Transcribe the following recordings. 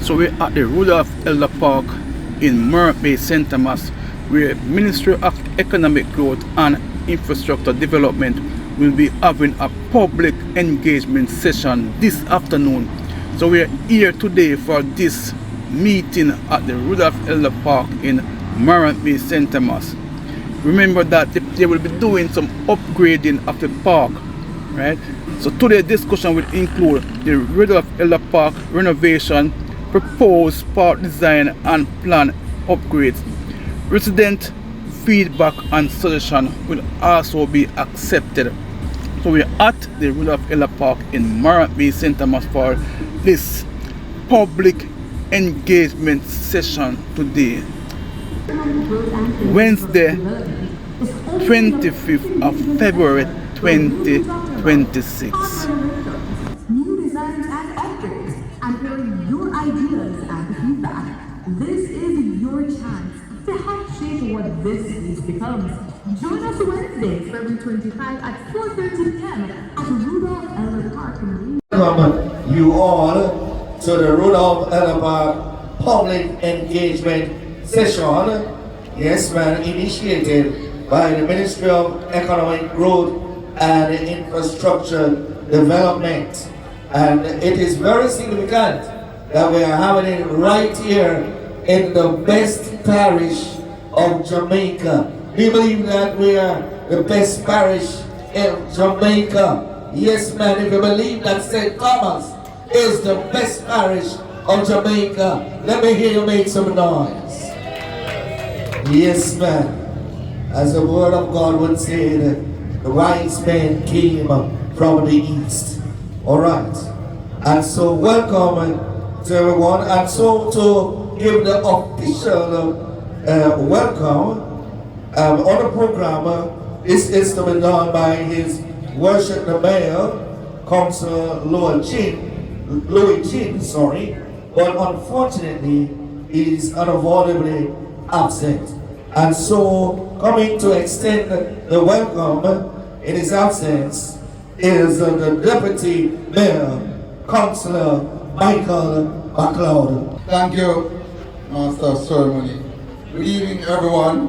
So we're at the Rudolph Elder Park in Morant Bay, St. Thomas, where Ministry of Economic Growth and Infrastructure Development will be having a public engagement session this afternoon. So we are here today for this meeting at the Rudolph Elder Park in Morant Bay, St. Thomas. Remember that they will be doing some upgrading of the park, right? So today's discussion will include the Rudolph Elder Park renovation, proposed park design and plan upgrades. Resident feedback and suggestion will also be accepted. So we are at the Rudolph Elder Park in Morant Bay, St. Thomas for this public engagement session today, Wednesday, 25th of February 2026. New designs and upgrades, and hearing your ideas and feedback. This is your chance to help shape what this is becomes. Join us Wednesday, February 25 at 4:30 p.m. at Rudolph Elder Park. Welcome you all to the Rudolph Elder Park public engagement session. Yes, man, initiated by the Ministry of Economic Growth and Infrastructure Development. And it is very significant that we are having it right here in the best parish of Jamaica. We believe that we are the best parish in Jamaica. Yes, man, if you believe that St. Thomas is the best parish of Jamaica, let me hear you make some noise. Yes, man. As the word of God would say, the wise men came from the east. All right. And so welcome to everyone. And so to give the official welcome on the program, this is to be done by His Worship the Mayor, Councillor Louis Chin, but unfortunately he is unavoidably absent. And so coming to extend the welcome in his absence is the Deputy Mayor, Councillor Michael MacLeod. Thank you, Master of Ceremony. Good evening, everyone.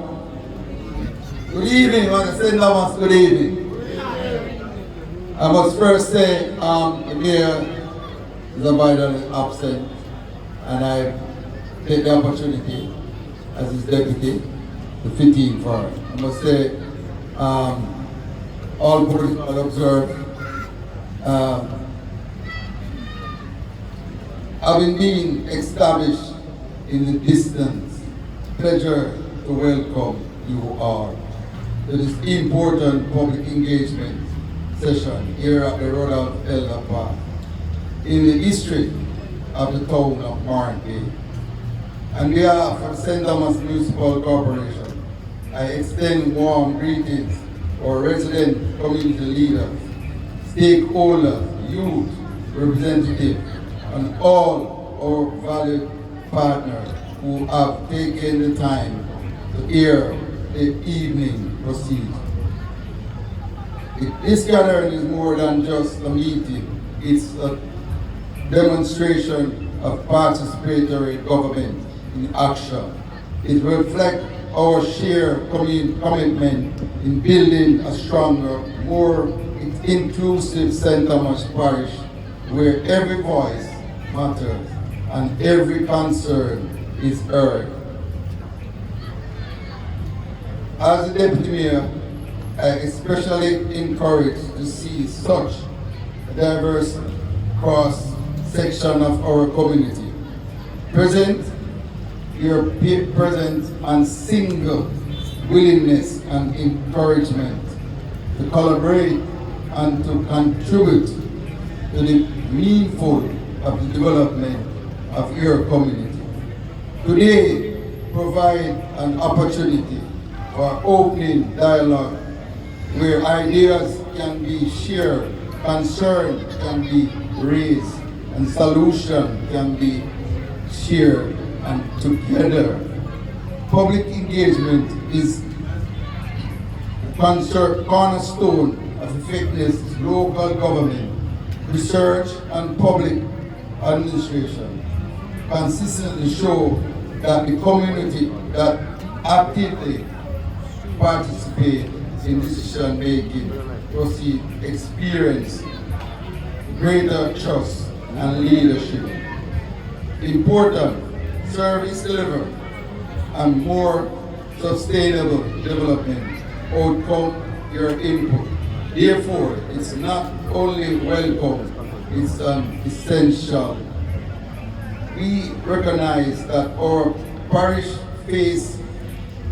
Good evening, Master St. Thomas, good evening. I must first say the Mayor is vitally absent, and I take the opportunity as his deputy to fit in for it. I must say all protocol observed. Having been established in the distance, pleasure to welcome you all to this important public engagement session here at the Rudolph Elder Park in the district of the town of Morant Bay. On behalf of St. Thomas Municipal Corporation, I extend warm greetings for resident community leaders, stakeholders, youth representatives, and all our valued partners who have taken the time to hear the evening proceed. This gathering is more than just a meeting. It's a demonstration of participatory government in action. It reflects our shared commitment in building a stronger, more inclusive St. Thomas Parish where every voice matters and every concern is heard. As the Deputy Mayor, I especially encouraged to see such a diverse cross-section of our community. Your presence and single willingness and encouragement to collaborate and to contribute to the meaningful of the development of your community. Today provide an opportunity for opening dialogue where ideas can be shared, concerns can be raised, and solutions can be shared, and together. Public engagement is the cornerstone of effective local government, research, and public administration. consistently show that the community that actively participate in decision making proceed experience greater trust and leadership. Important service delivery and more sustainable development outcome your input. Therefore, it's not only welcome, it's an essential. We recognize that our parish face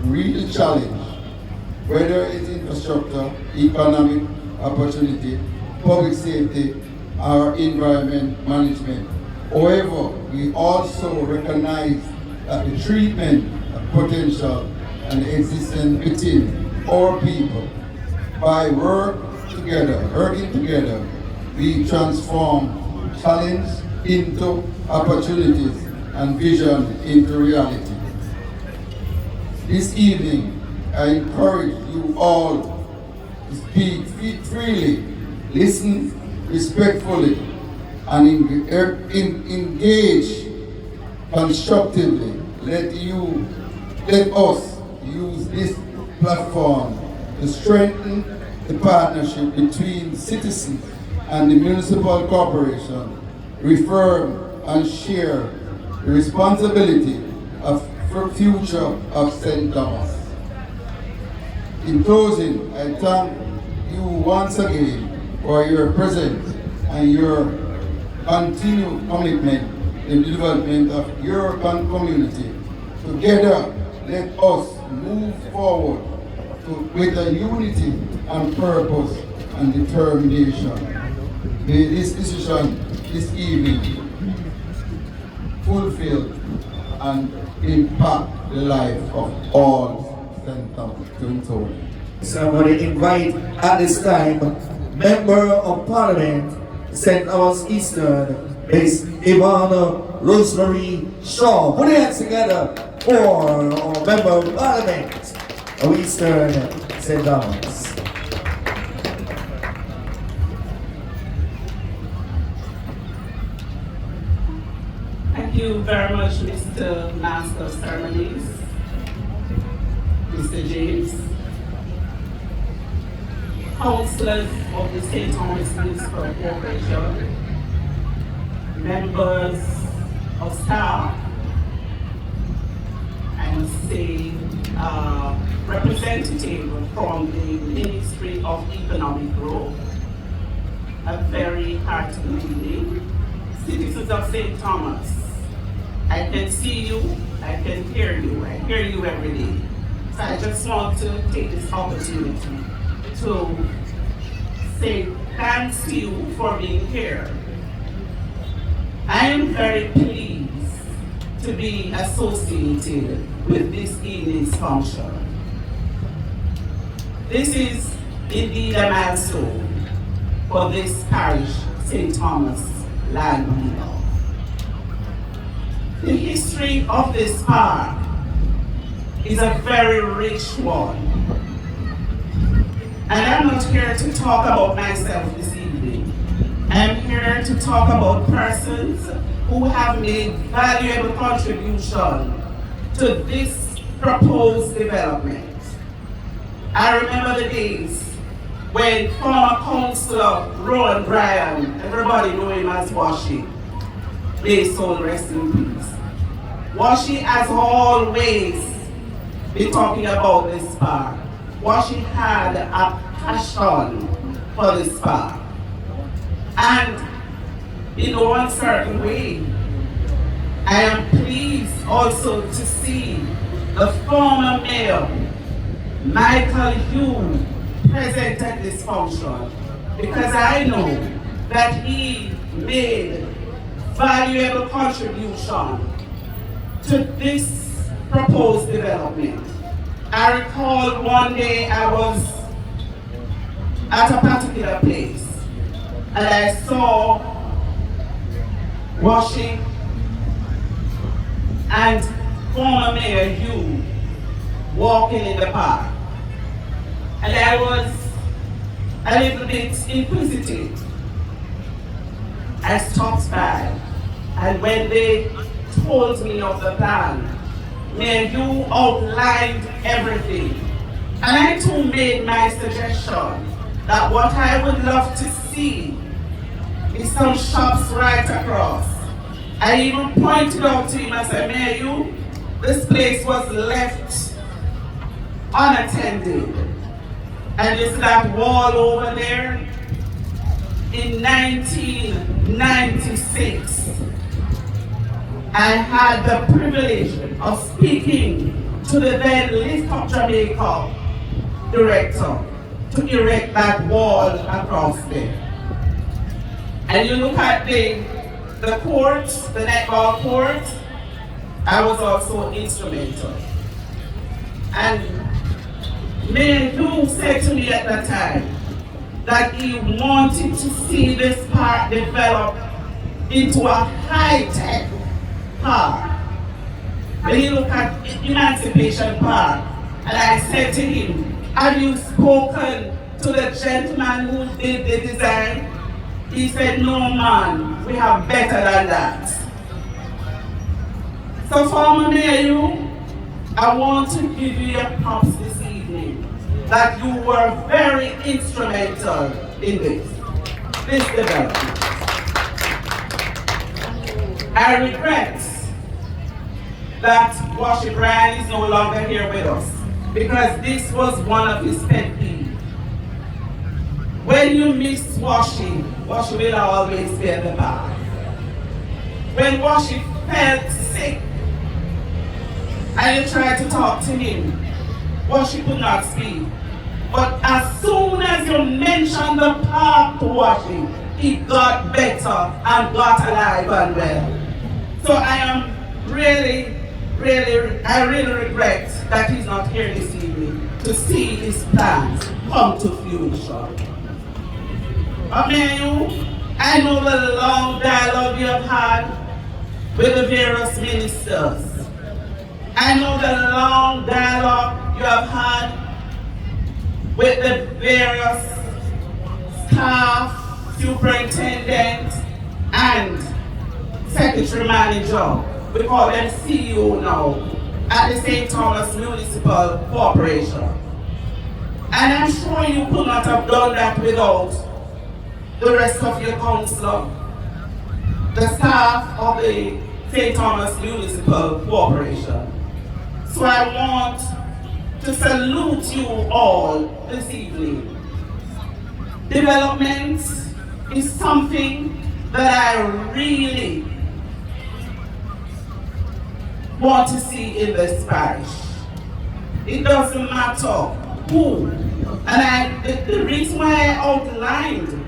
real challenge, whether it's infrastructure, economic opportunity, public safety, or environment management. However, we also recognize that the treatment of potential and existence within our people. By working together, we transform challenge into opportunities and vision into reality. This evening, I encourage you all to speak freely, listen respectfully, and engage constructively. Let us use this platform to strengthen the partnership between citizens and the municipal corporation, reform and share the responsibility of the future of St. Thomas. In closing, I thank you once again for your presence and your continued commitment in the development of your community. Together, let us move forward with a unity and purpose and determination. May this decision this evening fulfill and impact the life of all St. Thomas. So I'm going to invite at this time Member of Parliament, St. Thomas Eastern, Miss Ivana Rosemary Shaw. Put your hands together for our Member of Parliament of Eastern St. Thomas. Thank you very much, Mr. Master of Ceremonies, Mr. James, councillors of the St. Thomas Municipal Corporation, members of staff, I must say, representative from the Ministry of Economic Growth, a very hearty good evening. Citizens of St. Thomas, I can see you, I can hear you, I hear you every day. So I just want to take this opportunity to say thanks to you for being here. I am very pleased to be associated with this evening's function. This is indeed a milestone for this parish, St. Thomas land we love. The history of this park is a very rich one. And I'm not here to talk about myself this evening. I'm here to talk about persons who have made valuable contribution to this proposed development. I remember the days when former councillor Rowan Bryan, everybody know him as Washi, may his soul rest in peace. Washi has always been talking about this park. Washi had a passion for this park. And in one certain way, I am pleased also to see the former mayor, Michael Hugh, present at this function, because I know that he made valuable contribution to this proposed development. I recall one day I was at a particular place and I saw Washing and former Mayor Hugh walking in the park. And I was a little bit inquisitive. I stopped by, and when they told me of the plan. Mayor, you outlined everything. And I too made my suggestion that what I would love to see is some shops right across. I even pointed out to him, I said, Mayor, this place was left unattended. And you see that wall over there? In 1996, I had the privilege of speaking to the then Lift Up Jamaica director to erect that wall across there. And you look at the court, the netball court, I was also instrumental. And Mayor Yu said to me at that time that he wanted to see this park develop into a high-tech park. When you look at Emancipation Park, and I said to him, have you spoken to the gentleman who did the design? He said, no man, we have better than that. So former Mayor, I want to give you your props this evening that you were very instrumental in this development. I regret that Washi Bryan is no longer here with us because this was one of his pet peeves. When you miss Washi, Washi will always be at the back. When Washi felt sick and you tried to talk to him, Washi could not speak. But as soon as you mentioned the park to Washi, he got better and got alive and well. So I really regret that he's not here this evening to see his plans come to fruition. Mayor, I know the long dialogue you have had with the various ministers. I know the long dialogue you have had with the various staff, superintendent, and secretary manager. We call them CEO now, at the St. Thomas Municipal Corporation. And I'm sure you could not have done that without the rest of your council, the staff of the St. Thomas Municipal Corporation. So I want to salute you all this evening. Development is something that I really want to see in this parish. It doesn't matter who. And the reason why I outlined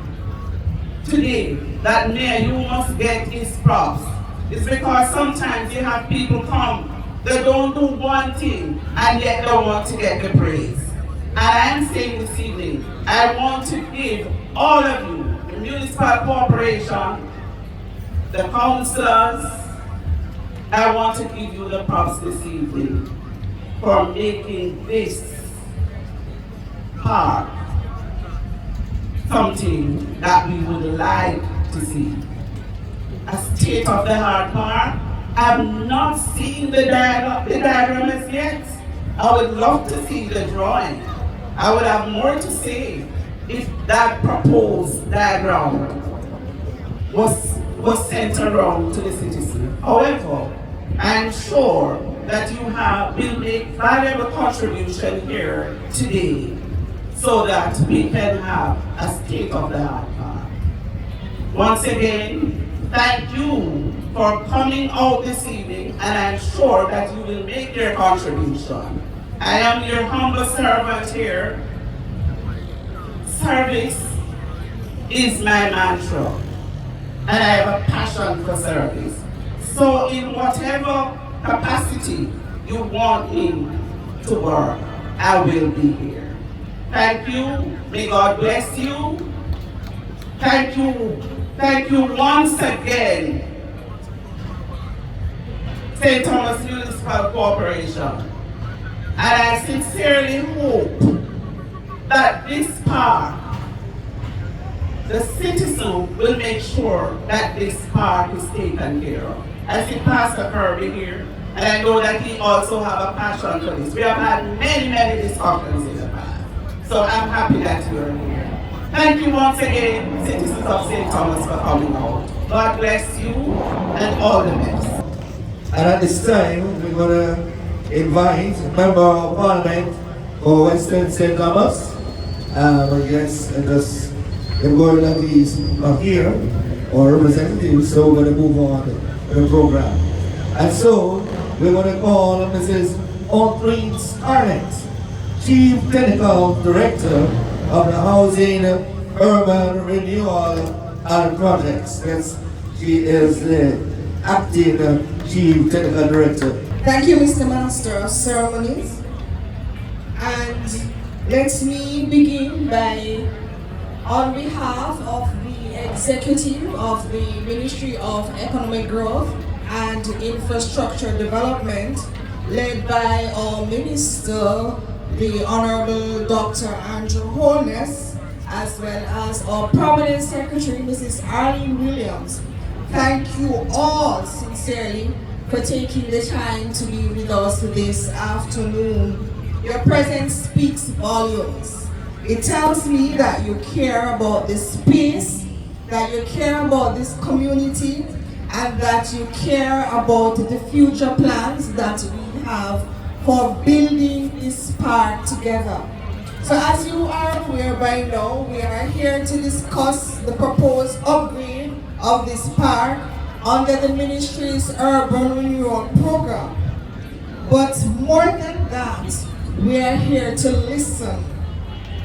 today that Mayor, you must get his props is because sometimes you have people come, they don't do one thing and yet they want to get the praise. And I'm saying this evening, I want to give all of you, the municipal corporation, the councillors, I want to give you the props this evening for making this park something that we would like to see. A state-of-the-art park. I've not seen the diagram as yet. I would love to see the drawing. I would have more to say if that proposed diagram was sent around to the citizen. However, I'm sure that you will make valuable contribution here today so that we can have a state-of-the-art park. Once again, thank you for coming out this evening, and I'm sure that you will make your contribution. I am your humble servant here. Service is my mantra, and I have a passion for service. So in whatever capacity you want me to work, I will be here. Thank you. May God bless you. Thank you. Thank you once again, St. Thomas Municipal Corporation. And I sincerely hope that this park, the citizen will make sure that this park is taken care of. I see Pastor Kirby here, and I know that he also have a passion for this. We have had many discussions in the past. So I'm happy that you're here. Thank you once again, citizens of St. Thomas, for coming out. God bless you and all the best. And at this time, we're going to invite Member of Parliament for Western St. Thomas. I guess just the word that is not here, or representative, so we're going to move on to the program. And so, we're going to call Mrs. Audrey Scarlett, Chief Technical Director of the Housing, Urban Renewal and Projects. Yes, she is the acting Chief Technical Director. Thank you, Mr. Master of Ceremonies. And let me begin by, on behalf of the Executive of the Ministry of Economic Growth and Infrastructure Development, led by our Minister, the Honorable Dr. Andrew Holness, as well as our Permanent Secretary, Mrs. Arlene Williams. Thank you all sincerely for taking the time to be with us this afternoon. Your presence speaks volumes. It tells me that you care about this space, that you care about this community, and that you care about the future plans that we have for building this park together. So as you are aware by now, we are here to discuss the proposed upgrade of this park under the ministry's urban renewal program. But more than that, we are here to listen,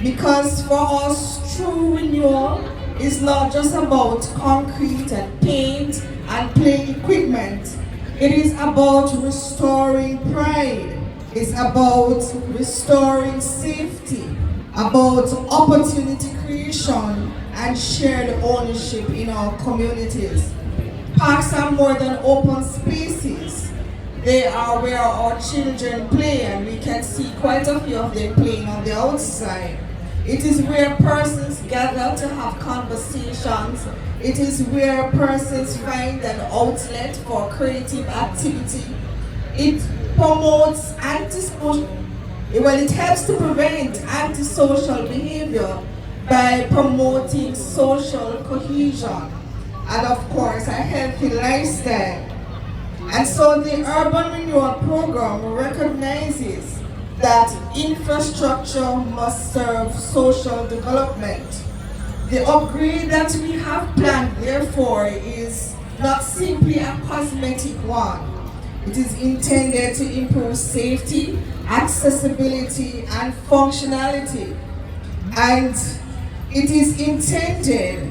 because for us true renewal is not just about concrete and paint and playing equipment. It is about restoring pride. It's about restoring safety, about opportunity creation and shared ownership in our communities. Parks are more than open spaces. They are where our children play, and we can see quite a few of them playing on the outside. It is where persons gather to have conversations. It is where persons find an outlet for creative activity. It promotes it helps to prevent antisocial behavior by promoting social cohesion and, of course, a healthy lifestyle. And so the Urban Renewal Program recognizes that infrastructure must serve social development. The upgrade that we have planned, therefore, is not simply a cosmetic one. It is intended to improve safety, accessibility, and functionality. And it is intended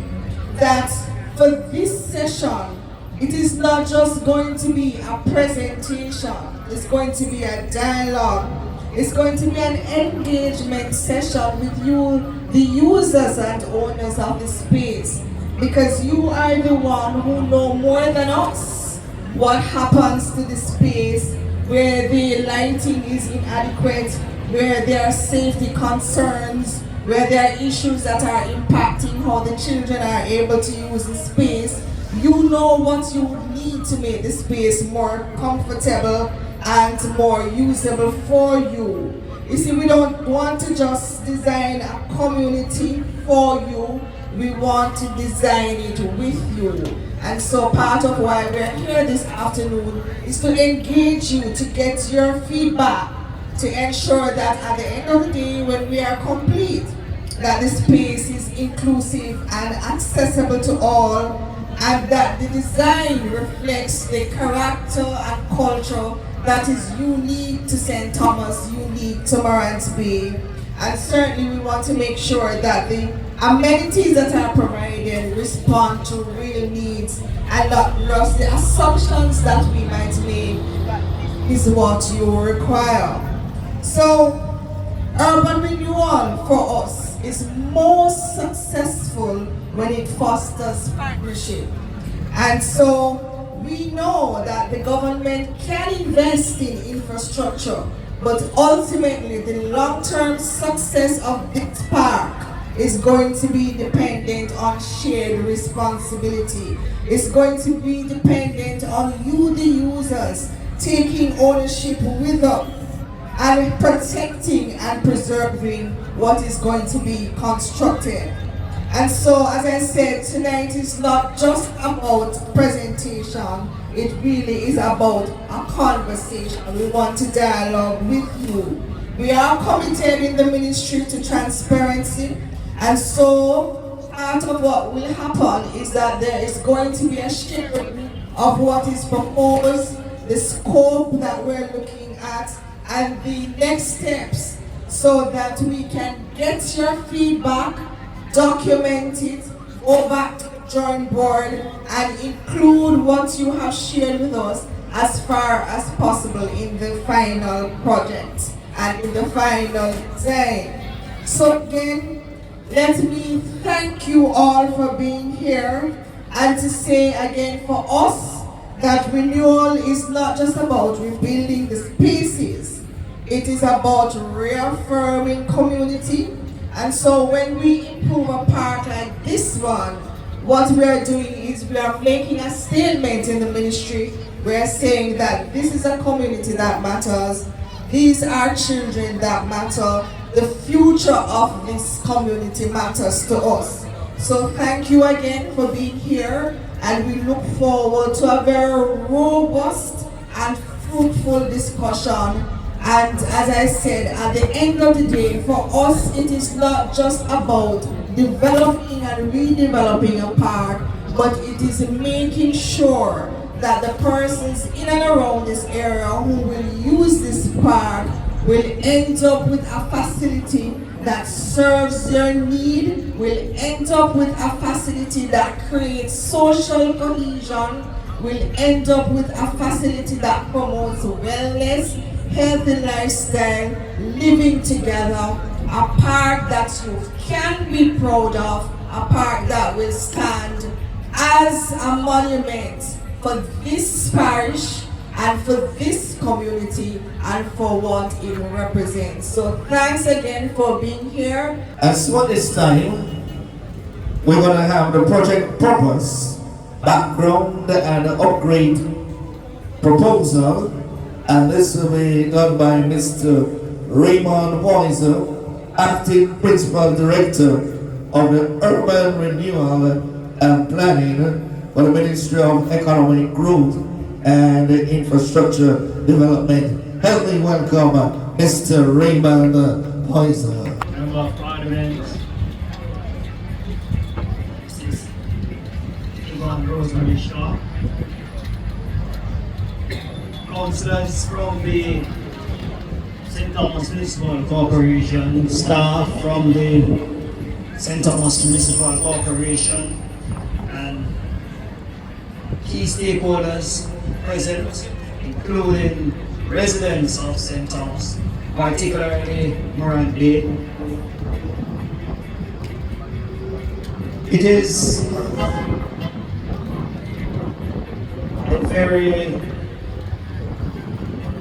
that for this session, it is not just going to be a presentation, it's going to be a dialogue, it's going to be an engagement session with you, the users and owners of the space, because you are the one who know more than us what happens to the space where the lighting is inadequate, where there are safety concerns, where there are issues that are impacting how the children are able to use the space. You know what you would need to make the space more comfortable and more usable for you. You see, we don't want to just design a community for you, we want to design it with you. And so part of why we're here this afternoon is to engage you, to get your feedback, to ensure that at the end of the day, when we are complete, that the space is inclusive and accessible to all, and that the design reflects the character and culture that is unique to St. Thomas, unique to Morants Bay. And certainly we want to make sure that the amenities that are provided respond to real needs and not just the assumptions that we might make is what you require. So, urban renewal for us is most successful when it fosters partnership. And so we know that the government can invest in infrastructure, but ultimately the long-term success of this park is going to be dependent on shared responsibility. It's going to be dependent on you, the users, taking ownership with us and protecting and preserving what is going to be constructed. And so, as I said, tonight is not just about presentation, it really is about a conversation. We want to dialogue with you. We are committed in the ministry to transparency, and so part of what will happen is that there is going to be a sharing of what is proposed, the scope that we're looking at, and the next steps, so that we can get your feedback, document it, go back to the drawing board, and include what you have shared with us as far as possible in the final project and in the final design. So again, let me thank you all for being here, and to say again for us that renewal is not just about rebuilding the spaces, it is about reaffirming community. And so when we improve a park like this one, what we are doing is we are making a statement in the ministry. We are saying that this is a community that matters, these are children that matter, the future of this community matters to us. So thank you again for being here, and we look forward to a very robust and fruitful discussion. And as I said, at the end of the day, for us, it is not just about developing and redeveloping a park, but it is making sure that the persons in and around this area who will use this park will end up with a facility that serves their need, will end up with a facility that creates social cohesion, will end up with a facility that promotes wellness, healthy lifestyle, living together, a park that you can be proud of, a park that will stand as a monument for this parish and for this community and for what it represents. So thanks again for being here. As for this time, we're going to have the project purpose, background and upgrade proposal, and this will be done by Mr. Raymond Poiser, Acting Principal Director of the Urban Renewal and Planning for the Ministry of Economic Growth and Infrastructure Development. Help me welcome Mr. Raymond Poiser. Member of Parliament, Mrs. Yvonne Rosemary Shaw, councillors from the St. Thomas Municipal Corporation, staff from the St. Thomas Municipal Corporation, and key stakeholders present, including residents of St. Thomas, particularly Morant Bay. It is a very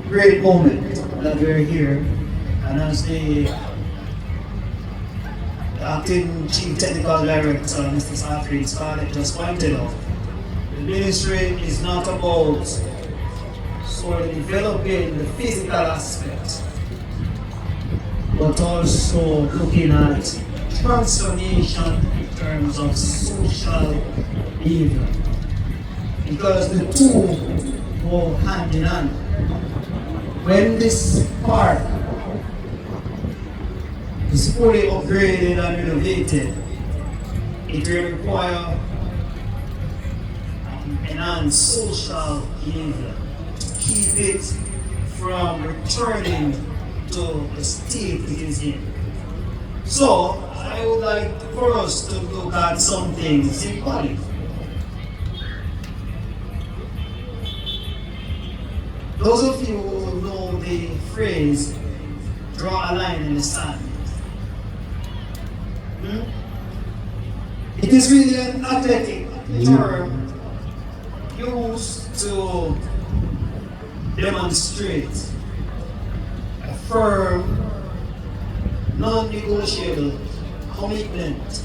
great moment that we're here, and as the Acting Chief Technical Director, Mr. Safri Scarlett, just pointed out, the ministry is not about solely developing the physical aspect, but also looking at transformation in terms of social behavior, because the two go hand in hand. When this park is fully upgraded and renovated, it will require enhanced social behavior to keep it from returning to the state it is in. So, I would like for us to look at something symbolic. Those of you who know the phrase, draw a line in the sand. It is really an athletic term used to demonstrate a firm, non-negotiable commitment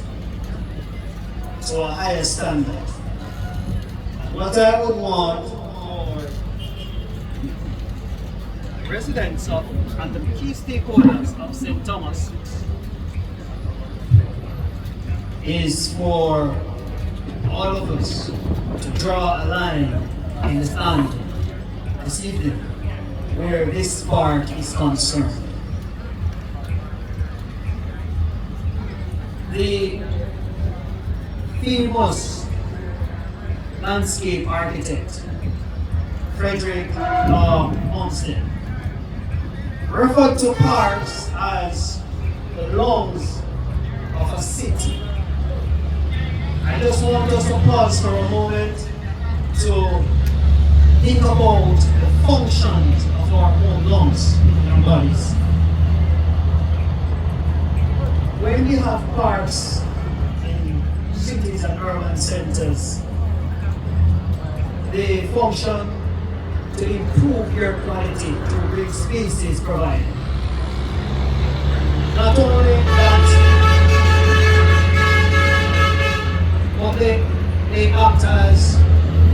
to a higher standard. What I would want for residents of and the key stakeholders of St. Thomas is for all of us to draw a line in the sand this evening where this park is concerned. The famous landscape architect Frederick Olmsted referred to parks as the lungs of a city. I just want us to pause for a moment to think about the functions of our own lungs in our bodies. When we have parks in cities and urban centers, they function to improve air quality through green spaces provided. Not only that, but they act as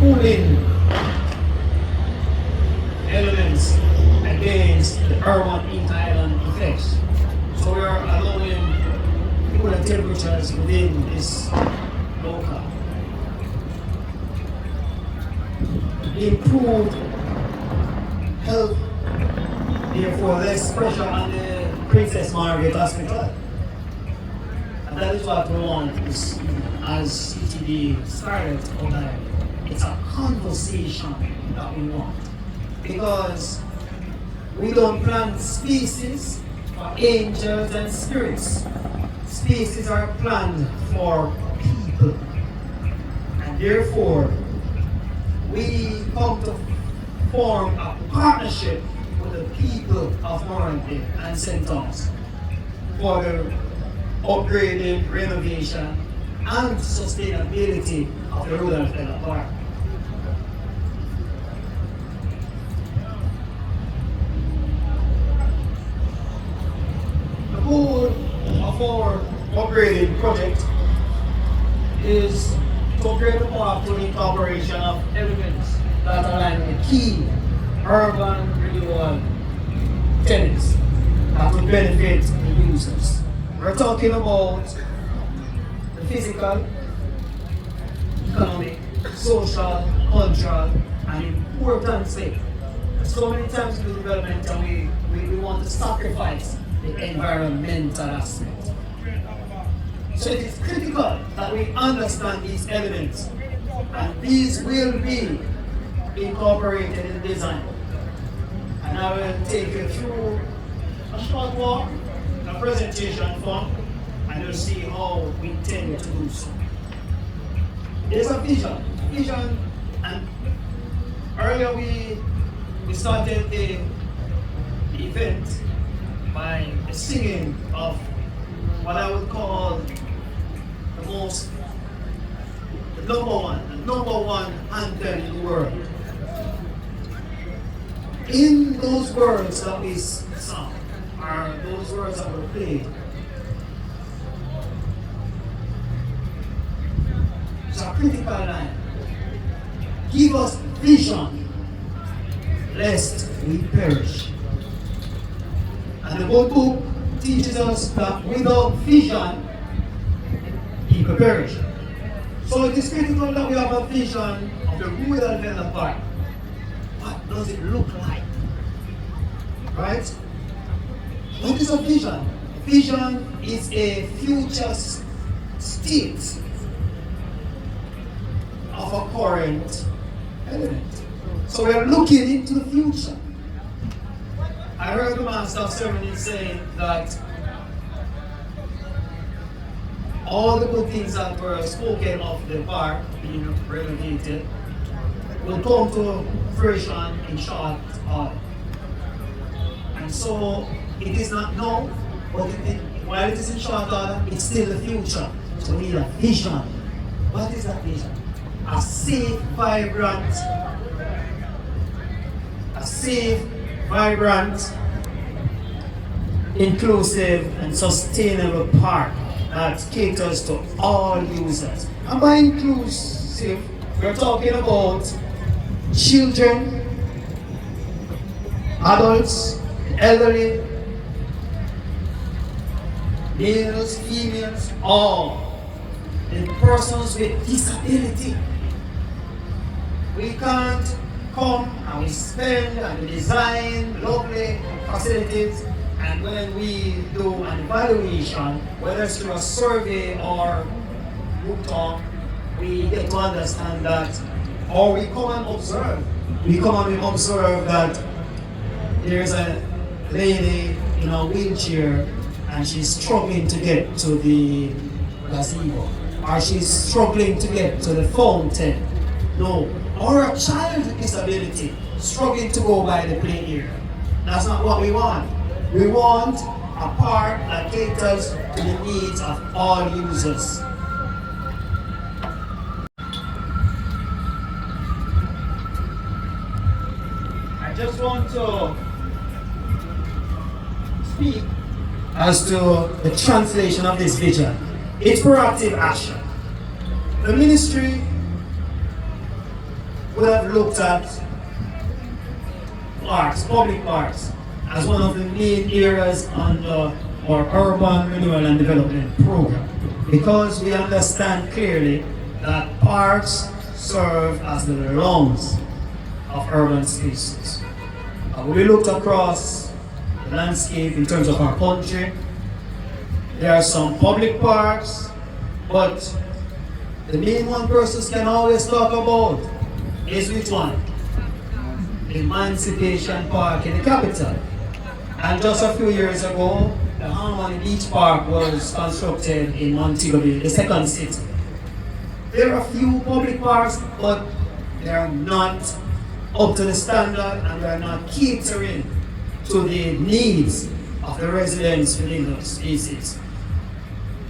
cooling elements against the urban heat island effects. So we are allowing cooler temperatures within this local. Improved health, therefore less pressure on the Princess Margaret Hospital. And that is what we want is, as CTD started online. It's a conversation that we want. Because we don't plant species for angels and spirits. Species are planned for people. And therefore, we come to form a partnership with the people of Morante and St. Thomas for the upgrading, renovation, and sustainability of the Rudolph Park. The goal of our upgrading project is to upgrade the park through the incorporation of elements that align with key urban renewal tenants that will benefit the users. We're talking about the physical, economic, social, cultural, and importantly, so many times in the development we want to sacrifice the environmental aspect. So it is critical that we understand these elements, and these will be incorporated in design. And I will take you through a short walk, a presentation form, and you'll see how we intend to do so. There's a vision, and earlier we started the event by the singing of what I would call the number one anthem in the world. In those words that we sung, are those words that were played. It's a critical line. Give us vision, lest we perish. And the good book teaches us that without vision, people perish. So it is critical that we have a vision of the Rudolph Park. What does it look like? Right? What is a vision? Vision is a future state of a current element. So we are looking into the future. I heard the master of ceremony saying that all the good things that were spoken of the park being renovated will come to fruition in short order. And so it is not now, but while it is in short order, it's still the future. So we need a vision. What is that vision? A safe, vibrant, inclusive and sustainable park that caters to all users. And by inclusive, We're talking about children, adults, elderly, males, females, all, and persons with disability. We can't come and we spend and we design lovely facilities, and when we do an evaluation, whether it's through a survey or book talk, we get to understand that, or we come and observe. We come and we observe that there's a lady in a wheelchair and she's struggling to get to the gazebo, or she's struggling to get to the fountain. No, or a child with disability struggling to go by the play area. That's not what we want. We want a park that caters to the needs of all users. I just want to speak as to the translation of this vision. It's proactive action. The ministry would have looked at parks, public parks, as one of the main areas under our urban renewal and development program, because we understand clearly that parks serve as the lungs of urban spaces. We looked across the landscape in terms of our country. There are some public parks, but the main one persons can always talk about is which one? Emancipation Park in the capital. And just a few years ago, the Harmony Beach Park was constructed in Montego Bay, the second city. There are a few public parks, but they are not up to the standard and they are not catering to the needs of the residents within those spaces.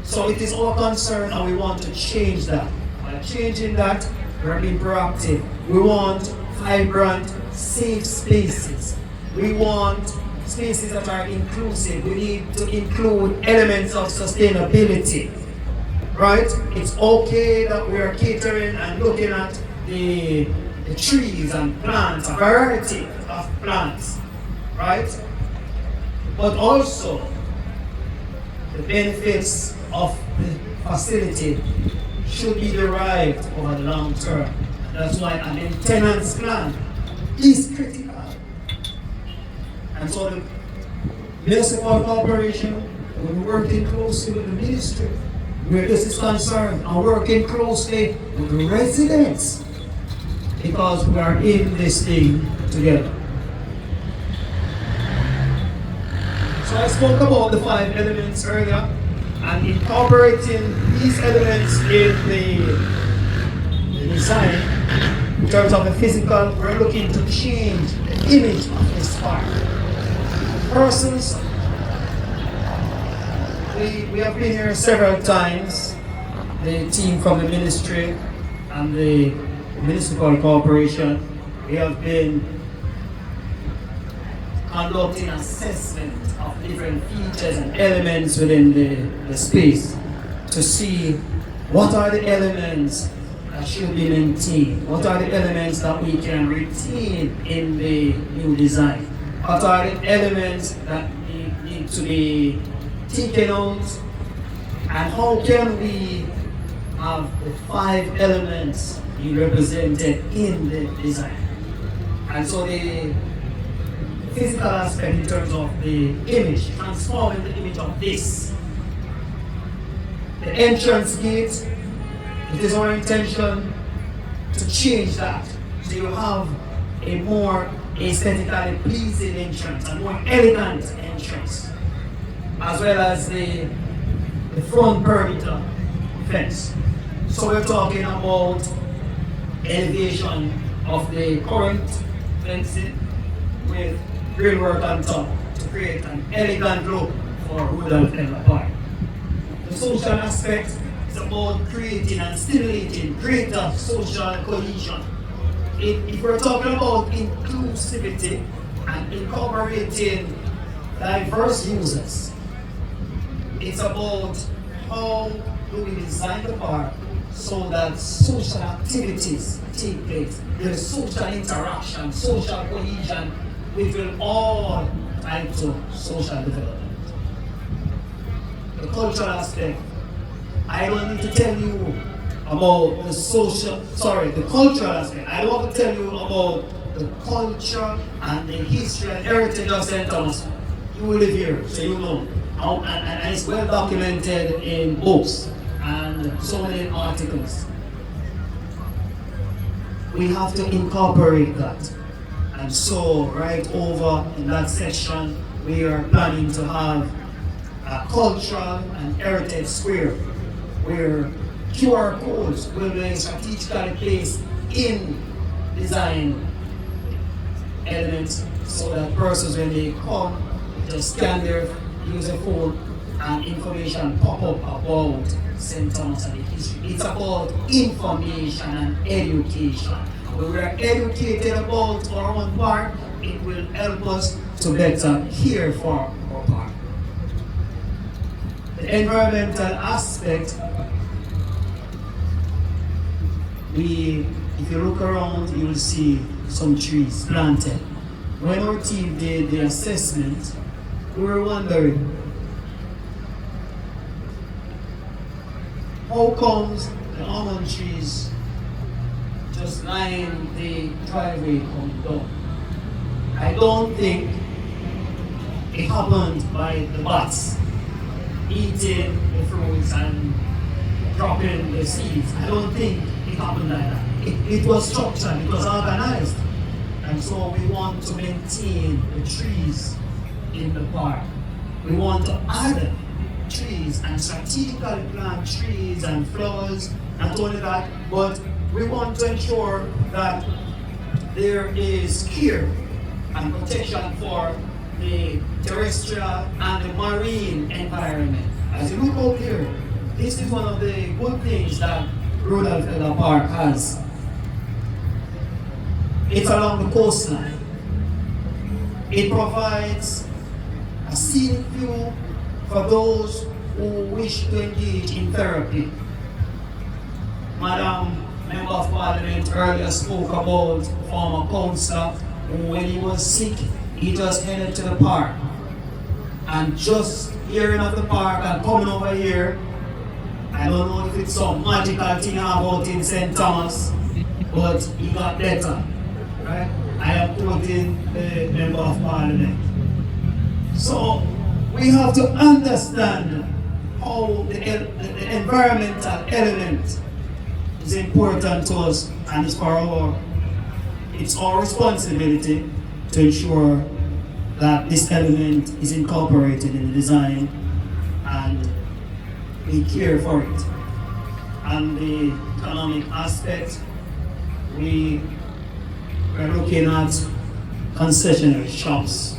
So it is our concern and we want to change that. By changing that, we're being proactive. We want vibrant, safe spaces. We want spaces that are inclusive. We need to include elements of sustainability. Right? It's okay that we are catering and looking at the trees and plants, a variety of plants. Right? But also the benefits of the facility should be derived over the long term. That's why a maintenance plan is critical. And so the municipal corporation will be working closely with the ministry where this is concerned and working closely with the residents because we are in this thing together. So I spoke about the 5 elements earlier and incorporating these elements in the design in terms of the physical, we're looking to change the image of this park. Persons, we have been here several times, the team from the ministry and the municipal corporation. We have been conducting assessment of different features and elements within the space to see what are the elements that should be maintained, what are the elements that we can retain in the new design, what are the elements that need to be taken out, and how can we have the 5 elements be represented in the design. And so the physical aspect in terms of the image, transforming the image of this. The entrance gate, it is our intention to change that. So you have a more aesthetically pleasing entrance, a more elegant entrance, as well as the front perimeter fence. So we're talking about elevation of the current fencing with grillwork on top to create an elegant look for Rudolph Park. The social aspect is about creating and stimulating greater social cohesion. If we're talking about inclusivity and incorporating diverse users, it's about how do we design the park so that social activities take place. There's social interaction, social cohesion, which will all tie to social development. The cultural aspect, I don't need to tell you about the cultural aspect. I don't want to tell you about the culture and the history and heritage of St. Thomas. You live here, so you know. And it's well documented in books and so many articles. We have to incorporate that. And so, right over in that section, we are planning to have a cultural and heritage square where QR codes will be strategically placed in design elements so that persons, when they come, just scan their user phone and information pop up about St. Thomas and the history. It's about information and education. When we are educated about our own park, it will help us to better care for our park. The environmental aspect, if you look around, you will see some trees planted. When our team did the assessment, we were wondering, how comes the almond trees just line the driveway coming down? I don't think it happened by the bats eating the fruits and dropping the seeds. I don't think it happened like that. It was structured, it was organized. And so we want to maintain the trees in the park. We want to add trees and strategically plant trees and flowers. Not only that, but we want to ensure that there is care and protection for the terrestrial and the marine environment. As you look out here, this is one of the good things that Rudolph Park has. It's along the coastline. It provides a scenic view for those who wish to engage in therapy. Madam Member of Parliament earlier spoke about former councillor who, when he was sick, he just headed to the park. And just hearing of the park and coming over here, I don't know if it's some magical thing about in St. Thomas, but he got better. Right? I am quoting the Member of Parliament. So we have to understand how the environmental element is important to us, and it's our responsibility to ensure that this element is incorporated in the design and we care for it. And the economic aspect, we are looking at concessionary shops.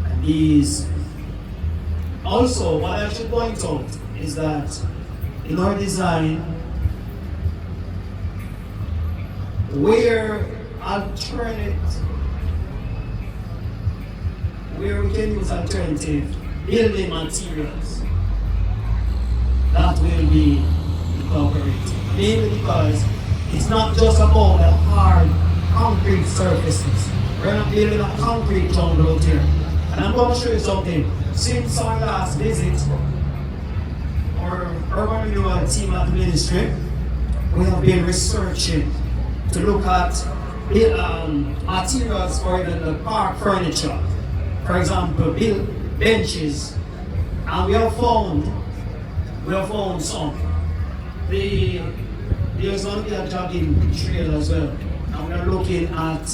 And these, also what I should point out is that in our design, where we can use alternative building materials, that will be incorporated. Mainly because it's not just about the hard concrete surfaces. We're not building a concrete jungle out here. And I'm going to show you something. Since our last visit, our urban renewal team at the ministry, we have been researching to look at materials for even the park furniture. For example, benches. And we have found some. There's going to be a jogging trail as well. And we're looking at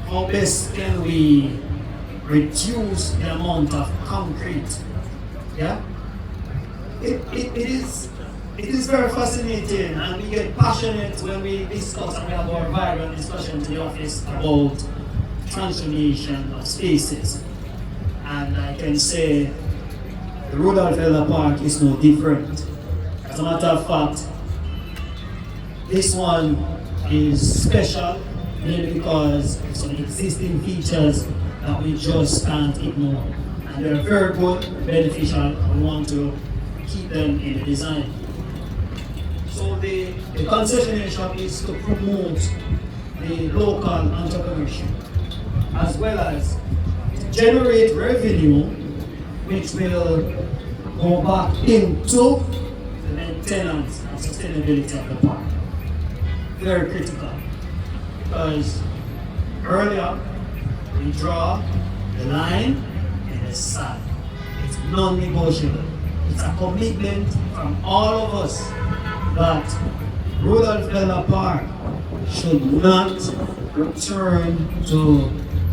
how best can we reduce the amount of concrete. Yeah? It is very fascinating, and we get passionate when we discuss and we have our vibrant discussion to the office about transformation of spaces. And I can say the Rudolph Park is no different. As a matter of fact, this one is special mainly because of some existing features that we just can't ignore. And they're very good, beneficial, and we want to keep them in the design. The concessionaire shop is to promote the local entrepreneurship as well as generate revenue which will go back into the maintenance and sustainability of the park. Very critical because earlier we draw the line in the sand. It's non-negotiable. It's a commitment from all of us that Rudolph Park should not return to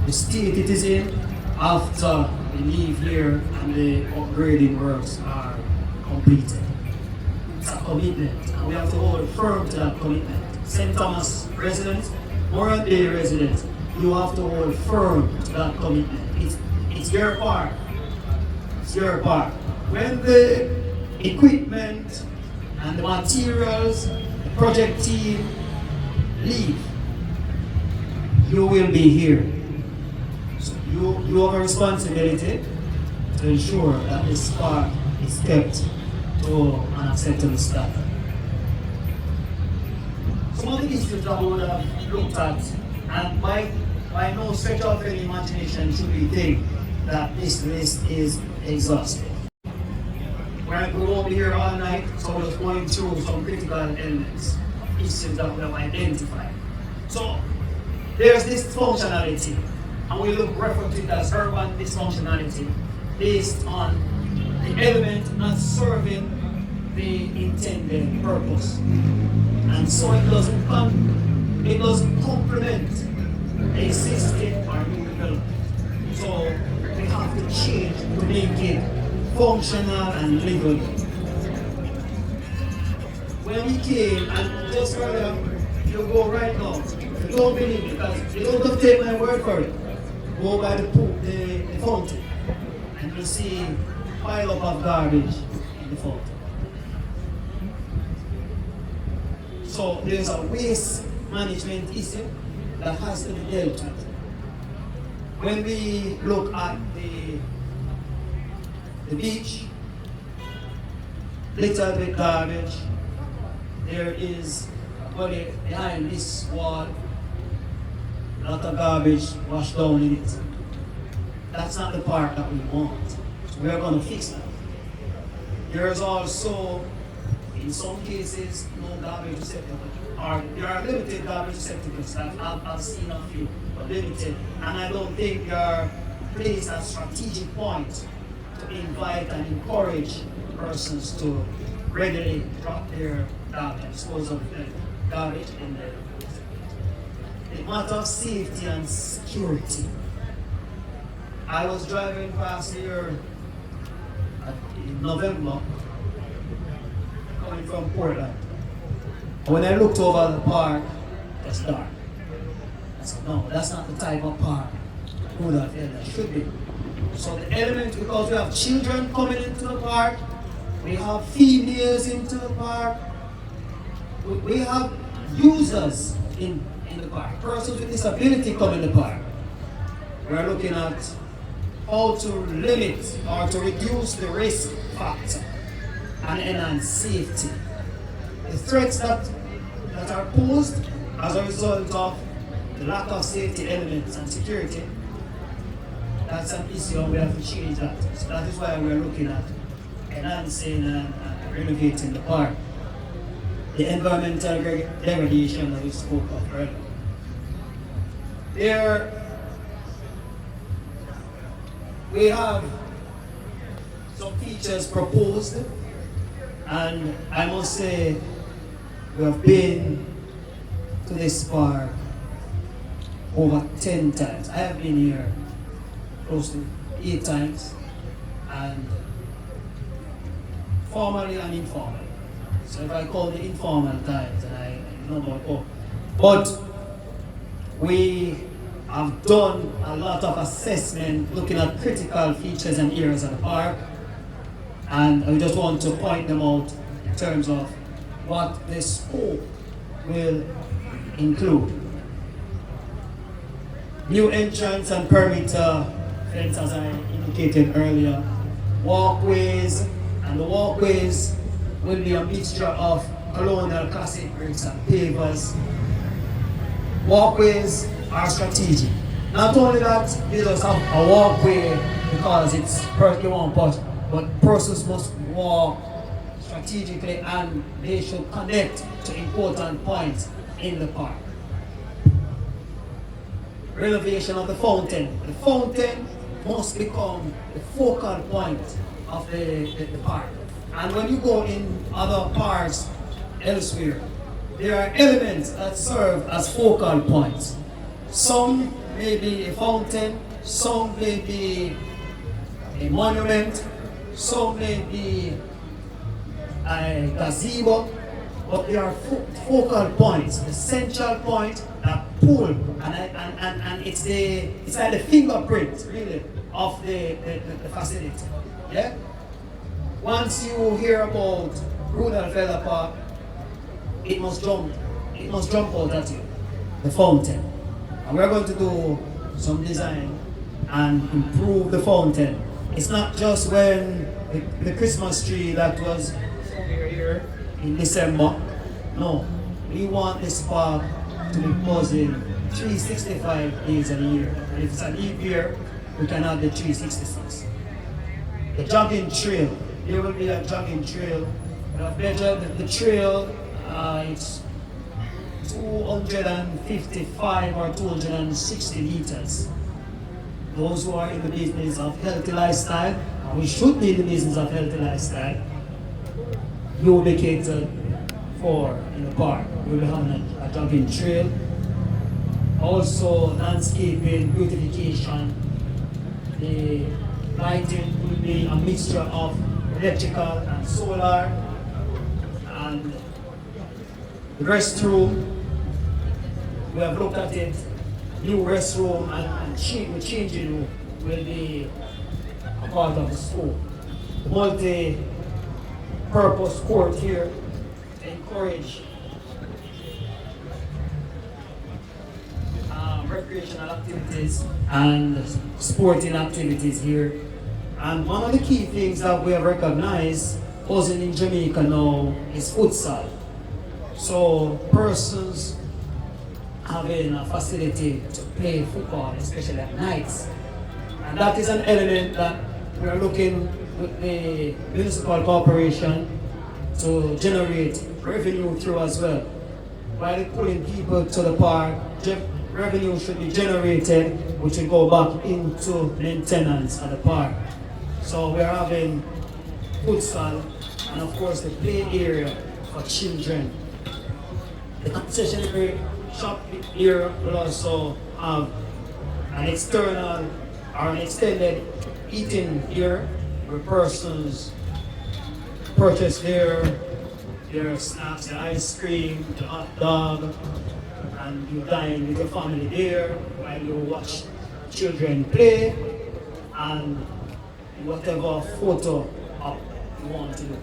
the state it is in after we leave here and the upgrading works are completed. It's a commitment and we have to hold firm to that commitment. St. Thomas residents, Moran Bay residents, you have to hold firm to that commitment. It's your park. It's your park. When the equipment and the materials, the project team leave, you will be here. So you have a responsibility to ensure that this park is kept to an acceptable standard. Some of the issues that we would have looked at, and by no stretch of any imagination should we think that this list is exhaustive. We won't be here all night, so we're just going through some critical elements, issues that we have identified. So there's this functionality, and we look refer to it as urban dysfunctionality based on the element not serving the intended purpose. And so it doesn't complement existing or new development. So we have to change to make it functional and livable. When we came, and just earlier, you go right now, you don't believe it because you don't have to take my word for it. Go by the pool, the fountain, and you see a pile up of garbage in the fountain. So there's a waste management issue that has to be dealt with. When we look at the beach, littered with garbage, there is behind this wall, a lot of garbage washed down in it. That's not the part that we want. So we're going to fix that. There's also, in some cases, no garbage receptacles, or there are limited garbage receptacles. I've seen a few, but limited. And I don't think they are placed at strategic point to invite and encourage persons to readily drop their garbage, dispose of the garbage in there. The matter of safety and security. I was driving past here in November, coming from Portland. When I looked over the park, it was dark. I said, no, that's not the type of park Rudolph should be. So the element, because we have children coming into the park, we have females into the park, we have users in the park, persons with disability come in the park. We're looking at how to limit or to reduce the risk factor and enhance safety. The threats that are posed as a result of the lack of safety elements and security, that's an issue and we have to change that. So that is why we're looking at enhancing and renovating the park. The environmental degradation that we spoke of earlier. We have some features proposed, and I must say we have been to this park over 10 times. I have been here close to 8 times, and formally and informally. So if I call the informal times, and I know about all. But we have done a lot of assessment looking at critical features and areas of the park, and I just want to point them out in terms of what the scope will include. New entrance and perimeter fence, as I indicated earlier, walkways, and the walkways will be a mixture of colonial classic bricks and pavers. Walkways are strategic. Not only that, you just have a walkway because it's perfectly one part, but persons must walk strategically and they should connect to important points in the park. Renovation of the fountain. The fountain must become the focal point of the park. And when you go in other parks elsewhere, there are elements that serve as focal points. Some may be a fountain, some may be a monument, some may be a gazebo, but there are focal points, the central point that pull, and it's like the fingerprint really of the facility. Yeah? Once you hear about Rudolph Park, it must jump out at you, the fountain. And we're going to do some design and improve the fountain. It's not just when the Christmas tree that was here in December. No, we want this park to be buzzing 365 days a year. And if it's a leap year, we can have the 366. The jogging trail, there will be a jogging trail. The trail, it's 255 or 260 liters. Those who are in the business of healthy lifestyle, and we should be in the business of healthy lifestyle, you will be catered for in the park. We will have a jogging trail. Also landscaping, beautification. The lighting will be a mixture of electrical and solar. And the restroom, we have looked at it. New restroom and changing room will be a part of the school. The multi-purpose court here to encourage recreational activities and sporting activities here. And one of the key things that we have recognized also in Jamaica now is futsal. So persons having a facility to play football, especially at nights. And that is an element that we are looking with the municipal corporation to generate revenue through as well. By pulling people to the park, revenue should be generated, which will go back into maintenance at the park. So we are having futsal and of course the play area for children. The concessionary shop here will also have an external or an extended eating here where persons purchase their snacks, their ice cream, the hot dog, and you dine with your family there while you watch children play and whatever photo op you want to do.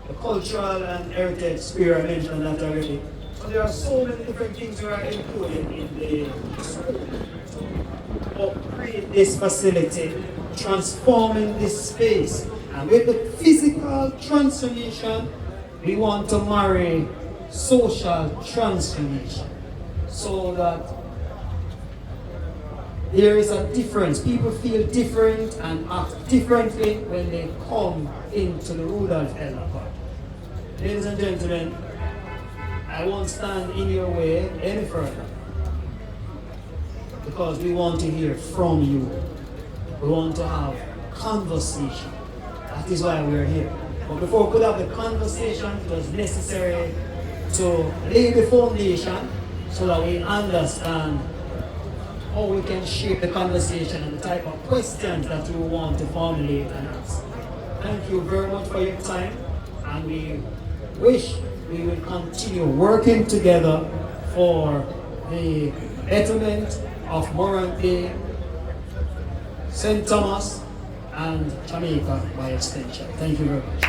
The cultural and heritage sphere, I mentioned that already. So there are so many different things we are including in the school to upgrade this facility, transforming this space. And with the physical transformation, we want to marry social transformation so that there is a difference. People feel different and act differently when they come into the Rudolph Park. Ladies and gentlemen, I won't stand in your way any further because we want to hear from you. We want to have conversation. That is why we're here. But before we could have the conversation, it was necessary to lay the foundation so that we understand how we can shape the conversation and the type of questions that we want to formulate and ask. Thank you very much for your time, and we wish we will continue working together for the betterment of Morant Bay, St. Thomas, and Jamaica by extension. Thank you very much.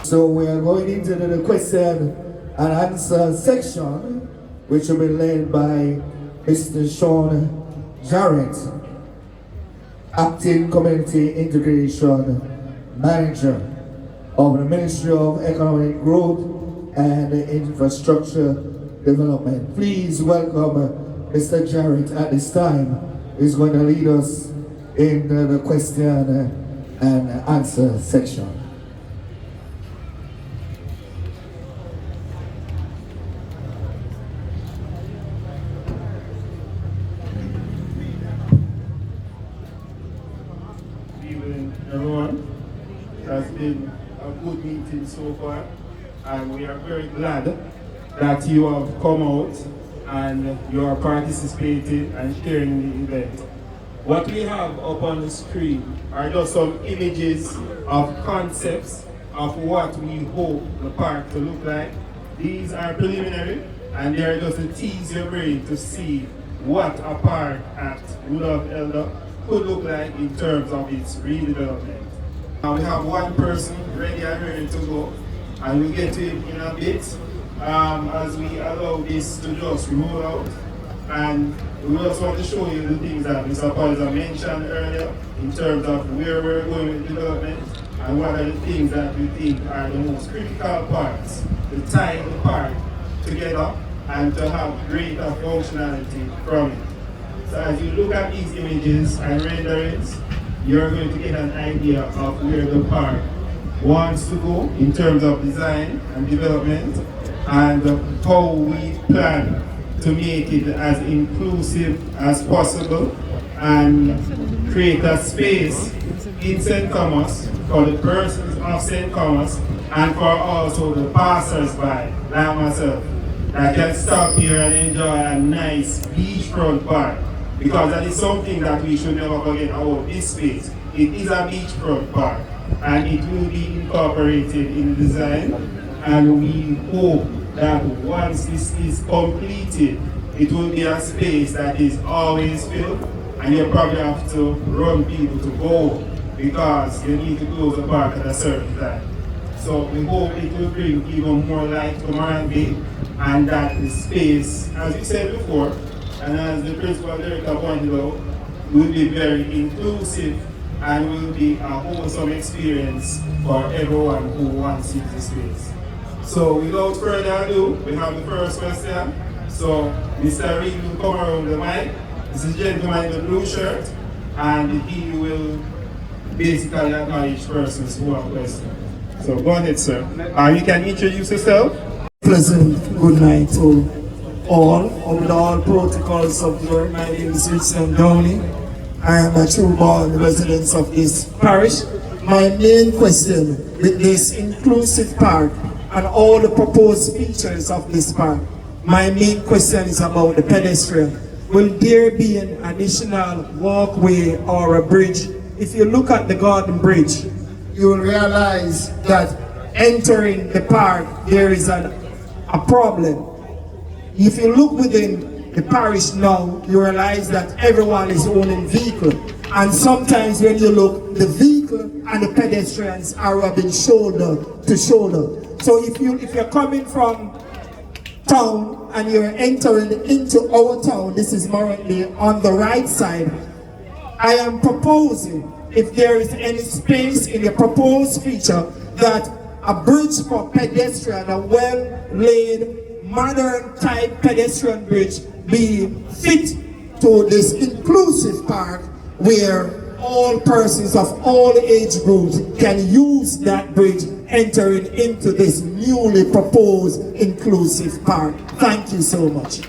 So we are going into the question and answer section, which will be led by Mr. Sean Jarrett, Acting Community Integration Manager. of the Ministry of Economic Growth and Infrastructure Development. Please welcome Mr. Jarrett at this time. He's going to lead us in the question and answer section. Good evening, everyone. It has been a good meeting so far, and we are very glad that you have come out and you are participating and sharing the event. What we have up on the screen are just some images of concepts of what we hope the park to look like. These are preliminary, and they are just to tease your brain to see what a park at Rudolph Elder could look like in terms of its redevelopment. Now we have one person ready and ready to go, and we'll get to him in a bit as we allow this to just roll out. And we also want to show you the things that Mr. Palliser mentioned earlier in terms of where we're going with development and what are the things that we think are the most critical parts to tie the park together and to have greater functionality from it. So as you look at these images and renderings, you're going to get an idea of where the park wants to go in terms of design and development, and how we plan to make it as inclusive as possible and create a space in St. Thomas for the persons of St. Thomas and for also the passers-by, like myself, that can stop here and enjoy a nice beachfront park. Because that is something that we should never forget about this space. It is a beachfront park, and it will be incorporated in design, and we hope that once this is completed, it will be a space that is always filled, and you probably have to run people to go because you need to close the park at a certain time. So we hope it will bring even more light to Moran Bay, and that the space, as we said before, and as the principal director pointed out, will be very inclusive and will be a wholesome experience for everyone who wants to use the space. So without further ado, we have the first question. So Mr. Reed will come around the mic. This is the gentleman in the blue shirt, and he will basically acknowledge persons who have questions. So go ahead, sir. You can introduce yourself. Pleasant good night to all. With all protocols observed, my name is Richard Downey. I am a true-born resident of this parish. My main question with this inclusive park and all the proposed features of this park, my main question is about the pedestrian. Will there be an additional walkway or a bridge? If you look at the Garden Bridge, you will realize that entering the park, there is a problem. If you look within the parish now, you realize that everyone is owning vehicle. And sometimes when you look, the vehicle and the pedestrians are rubbing shoulder to shoulder. So if you're coming from town and you're entering into our town, this is currently on the right side, I am proposing, if there is any space in the proposed feature, that a bridge for pedestrian, a well-laid, modern type pedestrian bridge be fit to this inclusive park where all persons of all age groups can use that bridge entering into this newly proposed inclusive park. Thank you so much.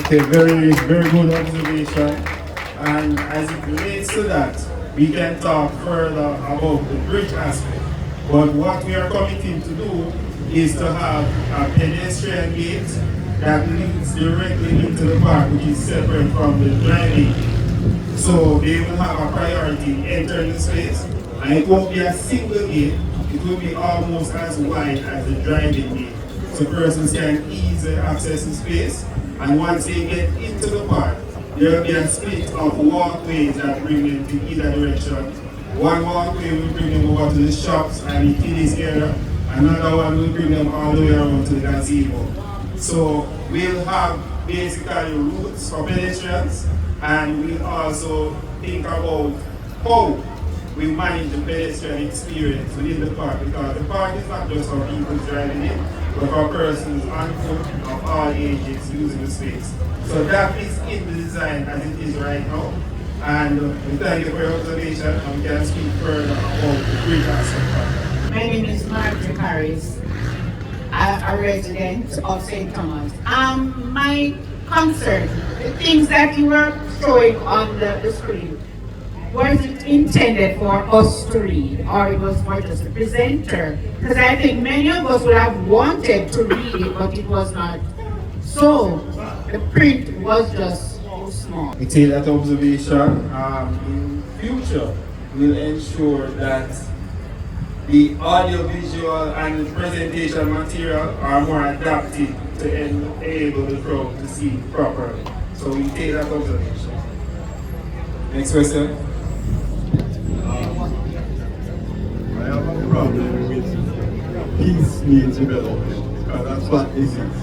Okay, very, very good observation. And as it relates to that, we can talk further about the bridge aspect. But what we are committing to do is to have a pedestrian gate that leads directly into the park, which is separate from the driving. So they will have a priority entering the space, and it won't be a single gate, it will be almost as wide as the driving gate. So persons can easily access the space, and once they get into the park, there will be a split of walkways that bring them to either direction. One walkway will bring them over to the shops and the kiddies area, another one will bring them all the way around to the gazebo. So we'll have basically routes for pedestrians, and we'll also think about how we manage the pedestrian experience within the park, because the park is not just for people driving in, but for persons on foot of all ages using the space. So that is in the design as it is right now. And we thank you for your observation, and we can speak further about the bridge aspect. My name is Marjorie Harris, a resident of St. Thomas. My concern, the things that you were showing on the screen, was it intended for us to read, or it was for just the presenter? Because I think many of us would have wanted to read it, but it was not. So the print was just too small. We take that observation. In future, we'll ensure that the audio, visual, and the presentation material are more adapted to enable the crowd to see properly. So we take that observation. Next question. I have a problem with piecemeal development, because that's what this is.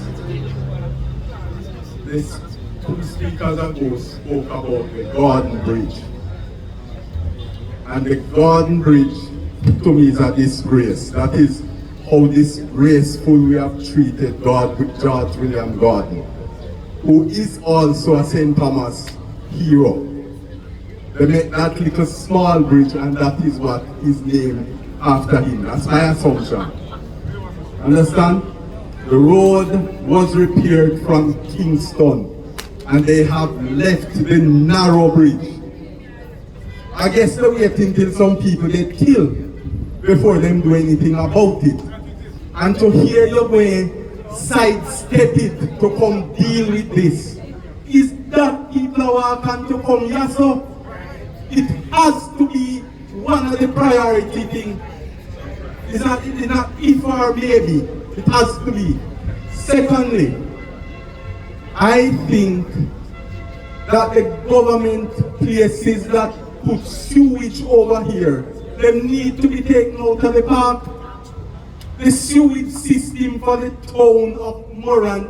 This two speakers ago spoke about the Garden Bridge. And the Garden Bridge, to me, is a disgrace. That is how disgraceful we have treated George William Gordon, who is also a St. Thomas hero. They make that little small bridge, and that is what is named after him. That's my assumption. Understand? The road was repaired from Kingston, and they have left the narrow bridge. I guess they're waiting till some people get killed before them do anything about it. And to hear you going sidestep it to come deal with this, is that people are walking to come here, so it has to be one of the priority things. It's not if or maybe, it has to be. Secondly, I think that the government places that put sewage over here, they need to be taken out of the park. The sewage system for the town of Morant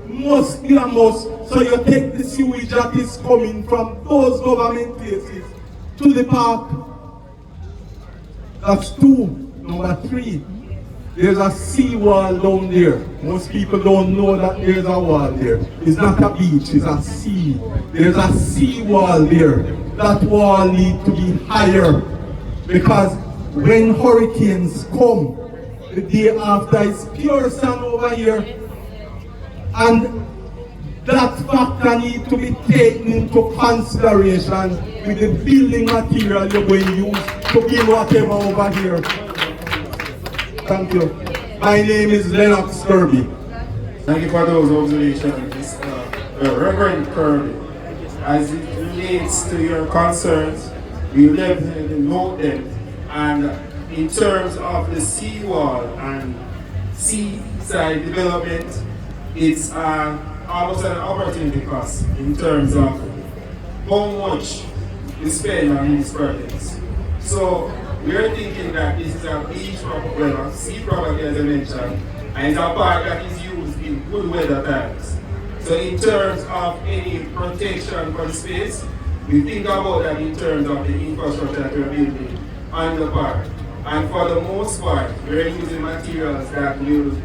must be a must. So you take the sewage that is coming from those government places to the park. That's two. Number three, there's a seawall down there. Most people don't know that there's a wall there. It's not a beach, it's a sea. There's a seawall there. That wall needs to be higher, because when hurricanes come, the day after it's pure sand over here, and that factor needs to be taken into consideration with the building material you're going to use to build whatever over here. Thank you. My name is Lennox Kirby. Thank you for those observations, Reverend Kirby. As it relates to your concerns, we will definitely note them. And in terms of the seawall and seaside development, it's almost an opportunity cost in terms of how much we spend on these projects. So we are thinking that this is a beach property, well, a sea property as I mentioned, and it's a park that is used in good weather times. So in terms of any protection for the space, we think about that in terms of the infrastructure that we're building on the park. And for the most part, we're using materials that will,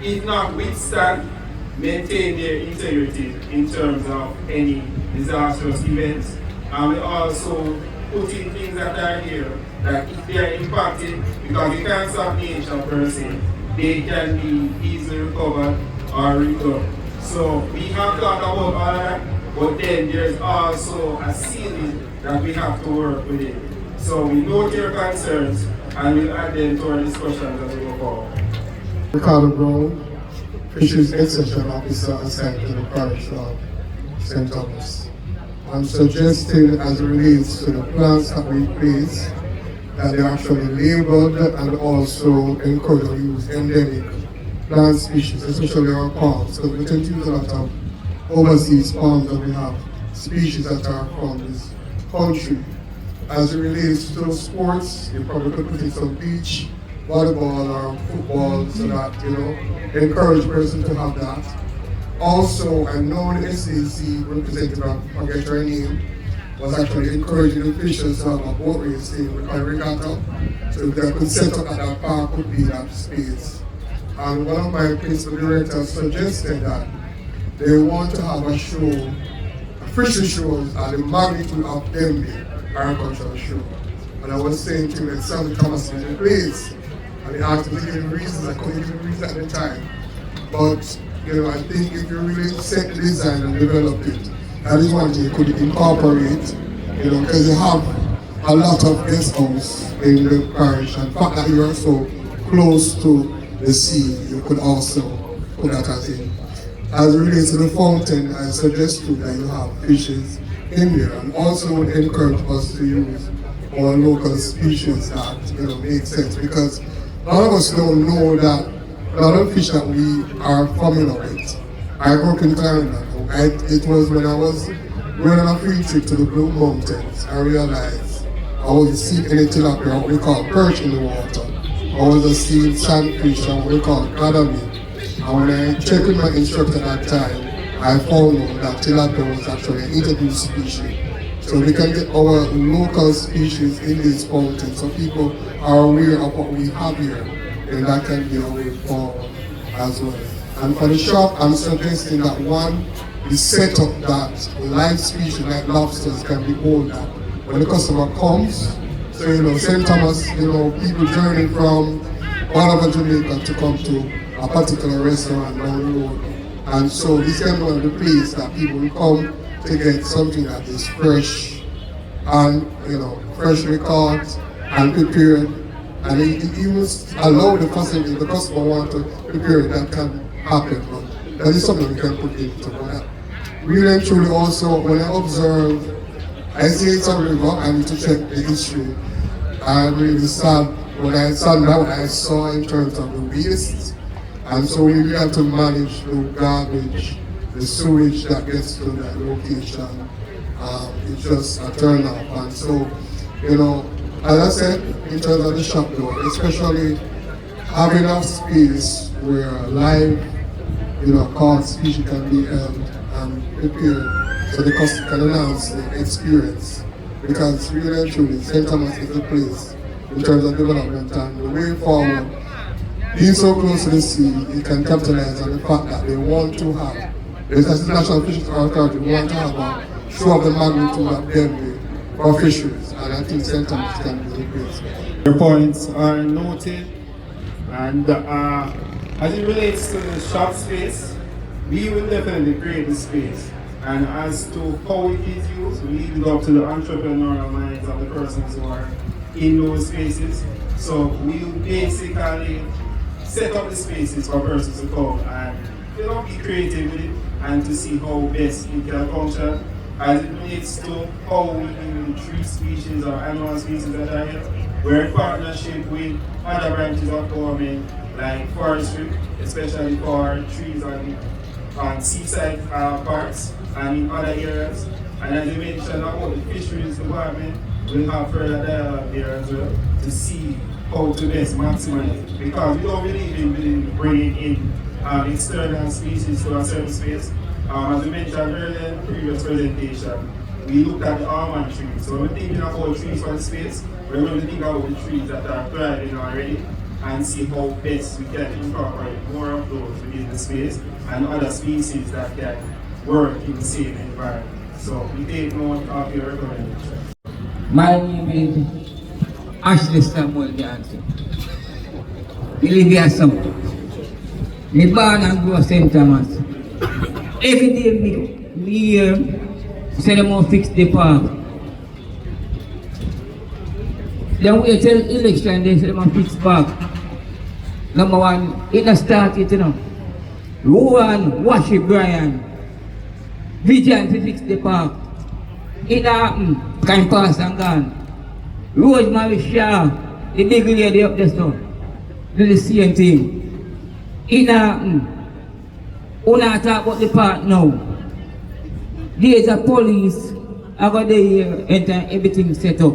if not withstand, maintain their integrity in terms of any disastrous events. And we also put in things that are here that if they are impacted, because you can't stop nature per se, they can be easily recovered or redone. So we have thought about all that, but then there's also a ceiling that we have to work with it. So we note your concerns and we'll add them to our discussions as we go forward. Ricardo Brown, Fisheries Extension Officer assigned to the parish of St. Thomas. I'm suggesting, as it relates to the plants that we place, that they actually labeled and also encourage to use endemic plant species, especially our palms, because we tend to use a lot of overseas palms that we have species that are from this country. As it relates to sports, you probably could put in some beach volleyball or football so that, encourage person to have that. Also, I know the SAC representative, I forget her name, was actually encouraging the officials to have a boat racing with a regatta, so they could set up at that park could be that space. And one of my principal directors suggested that they want to have a show, fishing shows at the magnitude of them being agricultural show. And I was saying to him that St. Thomas is in place. And he asked me to give reasons, I couldn't give reasons at the time. But I think if you really set the design and develop it, that is one thing you could incorporate, because you have a lot of guest house in the parish, and the fact that you are so close to the sea, you could also put that as in. As it relates to the fountain, I suggest too that you have fishes in there, and also would encourage us to use our local species that make sense, because a lot of us don't know that a lot of fish that we are familiar with. I grew up in Canada. It was when I was going on a free trip to the Blue Mountains, I realized I wasn't seeing any tilapia, what we call perch in the water. I wasn't seeing sandfish, and what we call cadaver. And when I checked with my instructor at that time, I found out that tilapia was actually an introduced species. So we can get our local species in these fountains, so people are aware of what we have here, and that can be a way forward as well. And for the shop, I'm suggesting that one, the setup that live species like lobsters can be older when the customer comes. So St. Thomas, people journeying from all over Jamaica to come to a particular restaurant down the road. And so this can be one of the places that people will come to get something that is fresh and freshly caught and prepared. And it even allow the facility, the customer want to prepare it, that can happen. But that is something we can put into that. Really and truly also, when I observe, I see it's a river, I need to check the history. I'm really sad when I saw what I saw in terms of the waste. And so we really have to manage the garbage, the sewage that gets to that location. It's just a turn off. And so, as I said, in terms of the shop door, especially having enough space where live, caught species can be held and prepared so the customer can announce the experience. Because really and truly, St. Thomas is the place in terms of development, and the way forward, being so close to the sea, you can capitalize on the fact that they want to have, as the National Fisheries Authority, we want to have a show of the magnitude of them for fisheries, and I think St. Thomas can be the place. Your points are noted, and as it relates to the shop space, we will definitely create the space. And as to how it is used, we leave it up to the entrepreneurial minds of the persons who are in those spaces. So we will basically set up the spaces for persons to come and be creative with it and to see how best it can function. As it relates to how we do the tree species or animal species that are here, we're in partnership with other branches of government like forestry, especially for trees on seaside parks and in other areas. And as you mentioned about the fisheries department, we'll have further dialogue there as well to see how to best maximize it. Because we don't believe in bringing in external species to a certain space. As we mentioned earlier in the previous presentation, we looked at the almond trees. So when we're thinking about trees for the space, we're going to think about the trees that are thriving already and see how best we can incorporate more of those within the space and other species that can work in the same environment. So we take note of your recommendations. My name is Ashley Samuel Johnson. We live here somewhere. Me born and grew St. Thomas. Every day me hear say them want fix the park. Then we tell election they say them want fix park. Number one, it not started, Rowan, Washi, Brian, Vigilant to fix the park. It happened, can pass and gone. Rosemary Shaw, the big lady up there, so do the same thing. It happened. We not talk about the park now. There's a police, I got there and everything set up.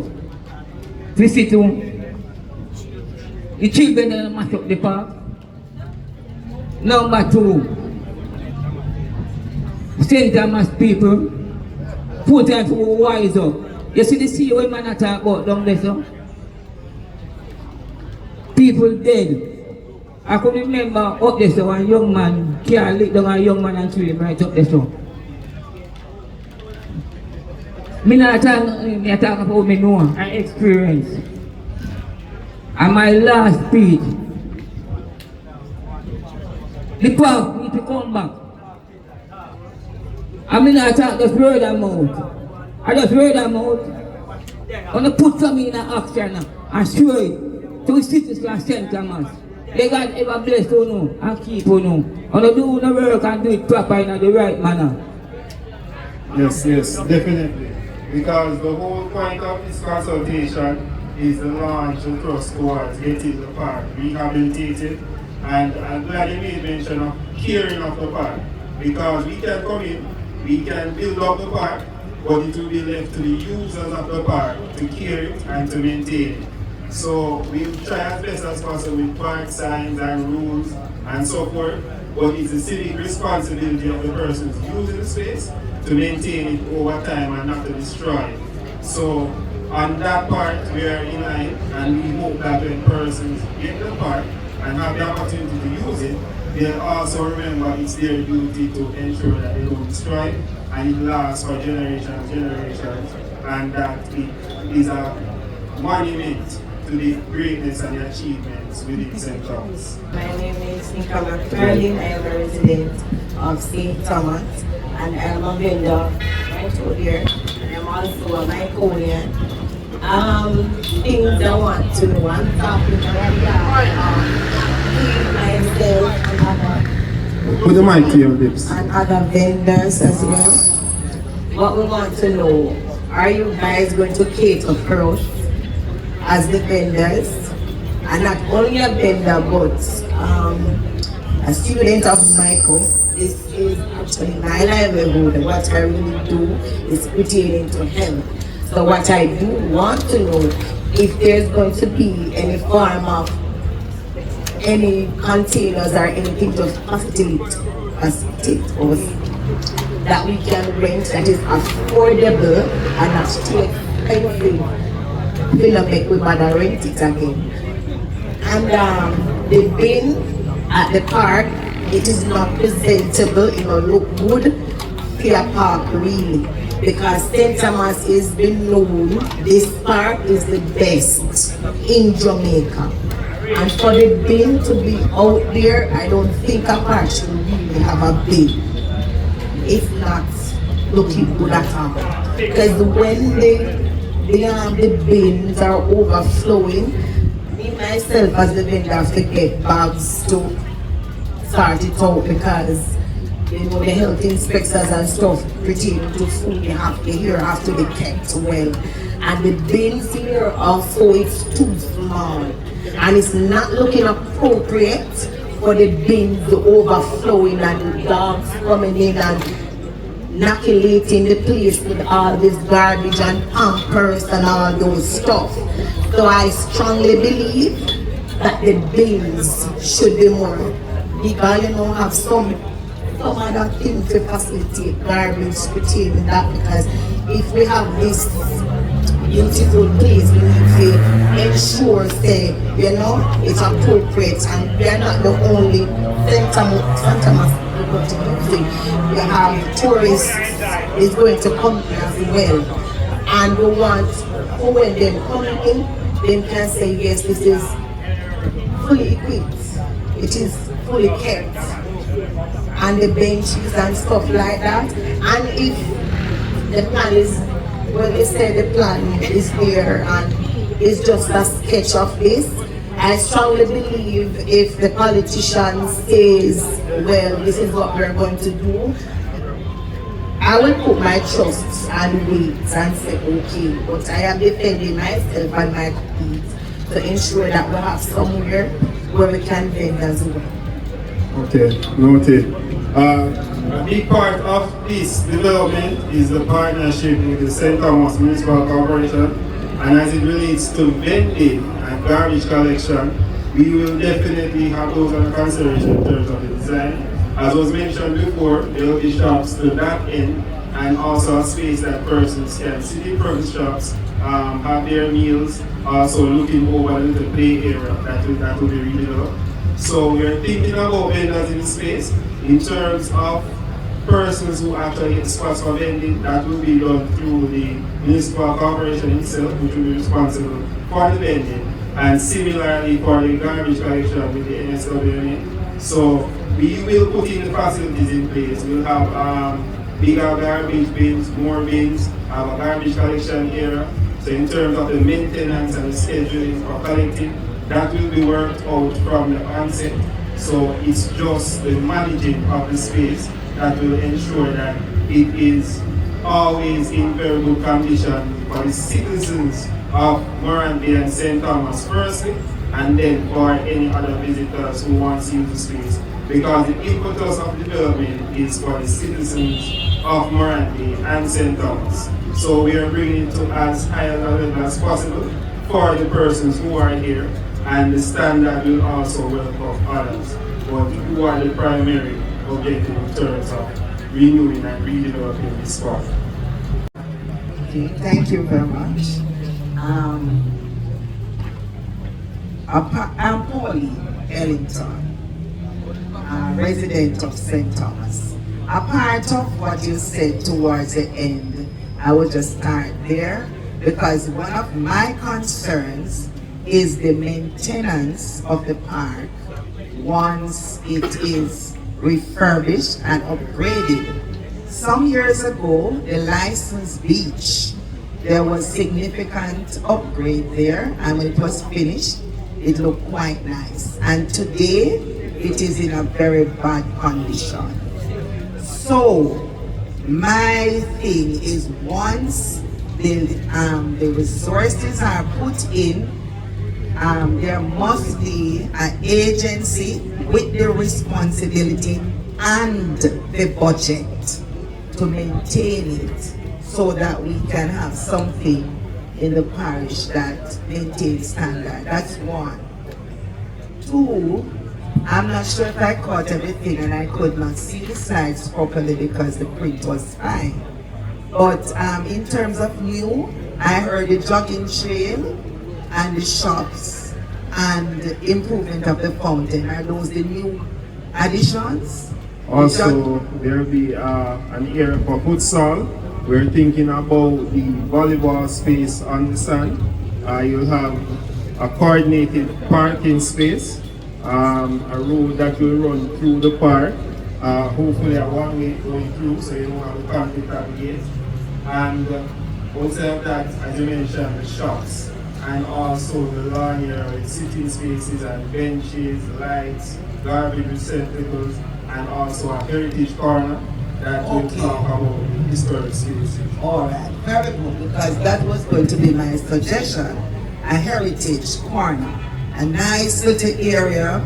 Visit the children that mash up the park. Number two, St. Thomas people, 4 times to wise up. You see the sea when man talk about down there, so? People dead. I could remember up there, so a young man can't lick down a young man and kill him right up there, so. Me talk about what me know and experience. And my last speech, the park need to come back. I mean, I talk just word them out. I just word them out. I want to put something in action and show it to the citizens of St. Thomas. They got ever blessed to know and keep on know. I want to do the work and do it proper in the right manner. Yes, definitely. Because the whole point of this consultation is the launch and thrust towards getting the park rehabilitated. And I'm glad you made mention of caring of the park. Because we can come in, we can build up the park, but it will be left to the users of the park to care it and to maintain it. So we'll try as best as possible with park signs and rules and so forth, but it's the civic responsibility of the persons using the space to maintain it over time and not to destroy it. So on that part we are in line, and we hope that when persons get the park and have the opportunity to use it, they'll also remember it's their duty to ensure that they don't destroy it and it lasts for generations, and that it is a monument to the greatness and the achievements within St. Thomas. My name is Nika McFarlane. I am a resident of St. Thomas, and I am a vendor right over here. I am also a Myconian. Things I want to know, I'm talking about myself Put the mic to your lips. and other vendors as well. What we want to know, are you guys going to cater for us as the vendors? And not only a vendor, but a student of Michael. This is actually my livelihood. What I really do is pertaining to him. So what I do want to know, if there's going to be any form of any containers or anything to facilitate us that we can rent that is affordable and not too expensive. We'll not make we bother rent it again. And the bin at the park, it is not presentable, it will look good for a park really. Because St. Thomas is been known, this park is the best in Jamaica. And for the bin to be out there, I don't think a park should really have a bin. If not looking good at all. Because when the bins are overflowing, me myself as the vendor have to get bags to start it out, because you know the health inspectors and stuff pertaining to food have to be kept well. And the bins here also is too small. And it's not looking appropriate for the bins overflowing and the dogs coming in and inoculating the place with all this garbage and pampers and all those stuff. So I strongly believe that the bins should be more bigger, you know, have some other things to facilitate garbage pertaining that, because if we have this beautiful place, we need to ensure that, you know, it's appropriate, and we are not the only St. Thomas going to use it. We have tourists is going to come as well, and we want when they come in, they can say yes, this is fully equipped, it is fully kept, and the benches and stuff like that. And if the plan is, well, they say the plan is there and it's just a sketch of this, I strongly believe if the politician says, well, this is what we're going to do, I will put my trust and wait and say, okay, but I am defending myself and my kids to ensure that we have somewhere where we can vend as well. Okay, noted. A big part of this development is the partnership with the St. Thomas Municipal Corporation, and as it relates to vending and garbage collection, we will definitely have those under consideration in terms of the design. As was mentioned before, there will be shops to that end, and also a space that persons can sit in front of shops, have their meals, also looking over the little play area that will be really good. So we are thinking about vendors in the space in terms of persons who actually get spots for vending. That will be done through the municipal corporation itself, which will be responsible for the vending, and similarly for the garbage collection with the NSWMA. So we will put in the facilities in place. We'll have bigger garbage bins, more bins, have a garbage collection area. So in terms of the maintenance and the scheduling for collecting, that will be worked out from the onset. So it's just the managing of the space that will ensure that it is always in very good condition for the citizens of Morant Bay and St. Thomas firstly, and then for any other visitors who want to use the space. Because the impetus of development is for the citizens of Morant Bay and St. Thomas. So we are bringing it to as high a level as possible for the persons who are here, and the standard will also welcome others, but who are the primary objective in terms of renewing and redeveloping this spot. Okay, thank you very much. I'm Pauline Ellington, resident of St. Thomas. A part of what you said towards the end, I will just start there, because one of my concerns is the maintenance of the park once it is refurbished and upgraded. Some years ago, the licensed beach, there was significant upgrade there, and when it was finished, it looked quite nice. And today, it is in a very bad condition. So, my thing is, once the resources are put in, there must be an agency with the responsibility and the budget to maintain it, so that we can have something in the parish that maintains standard. That's one. Two, I'm not sure if I caught everything, and I could not see the slides properly because the print was fine. But in terms of new, I heard the jogging trail and the shops and improvement of the fountain. Are those the new additions? Also, there will be an area for futsal. We're thinking about the volleyball space on the sand. You'll have a coordinated parking space, a road that will run through the park, hopefully a one-way going through, so you don't have to conflict at the gate. And outside of that, as you mentioned, the shops, and also the lawn area with sitting spaces and benches, lights, garbage receptacles, and also a heritage corner that will talk about the historic spaces. All right, very good, because that was going to be my suggestion. A heritage corner, a nice little area,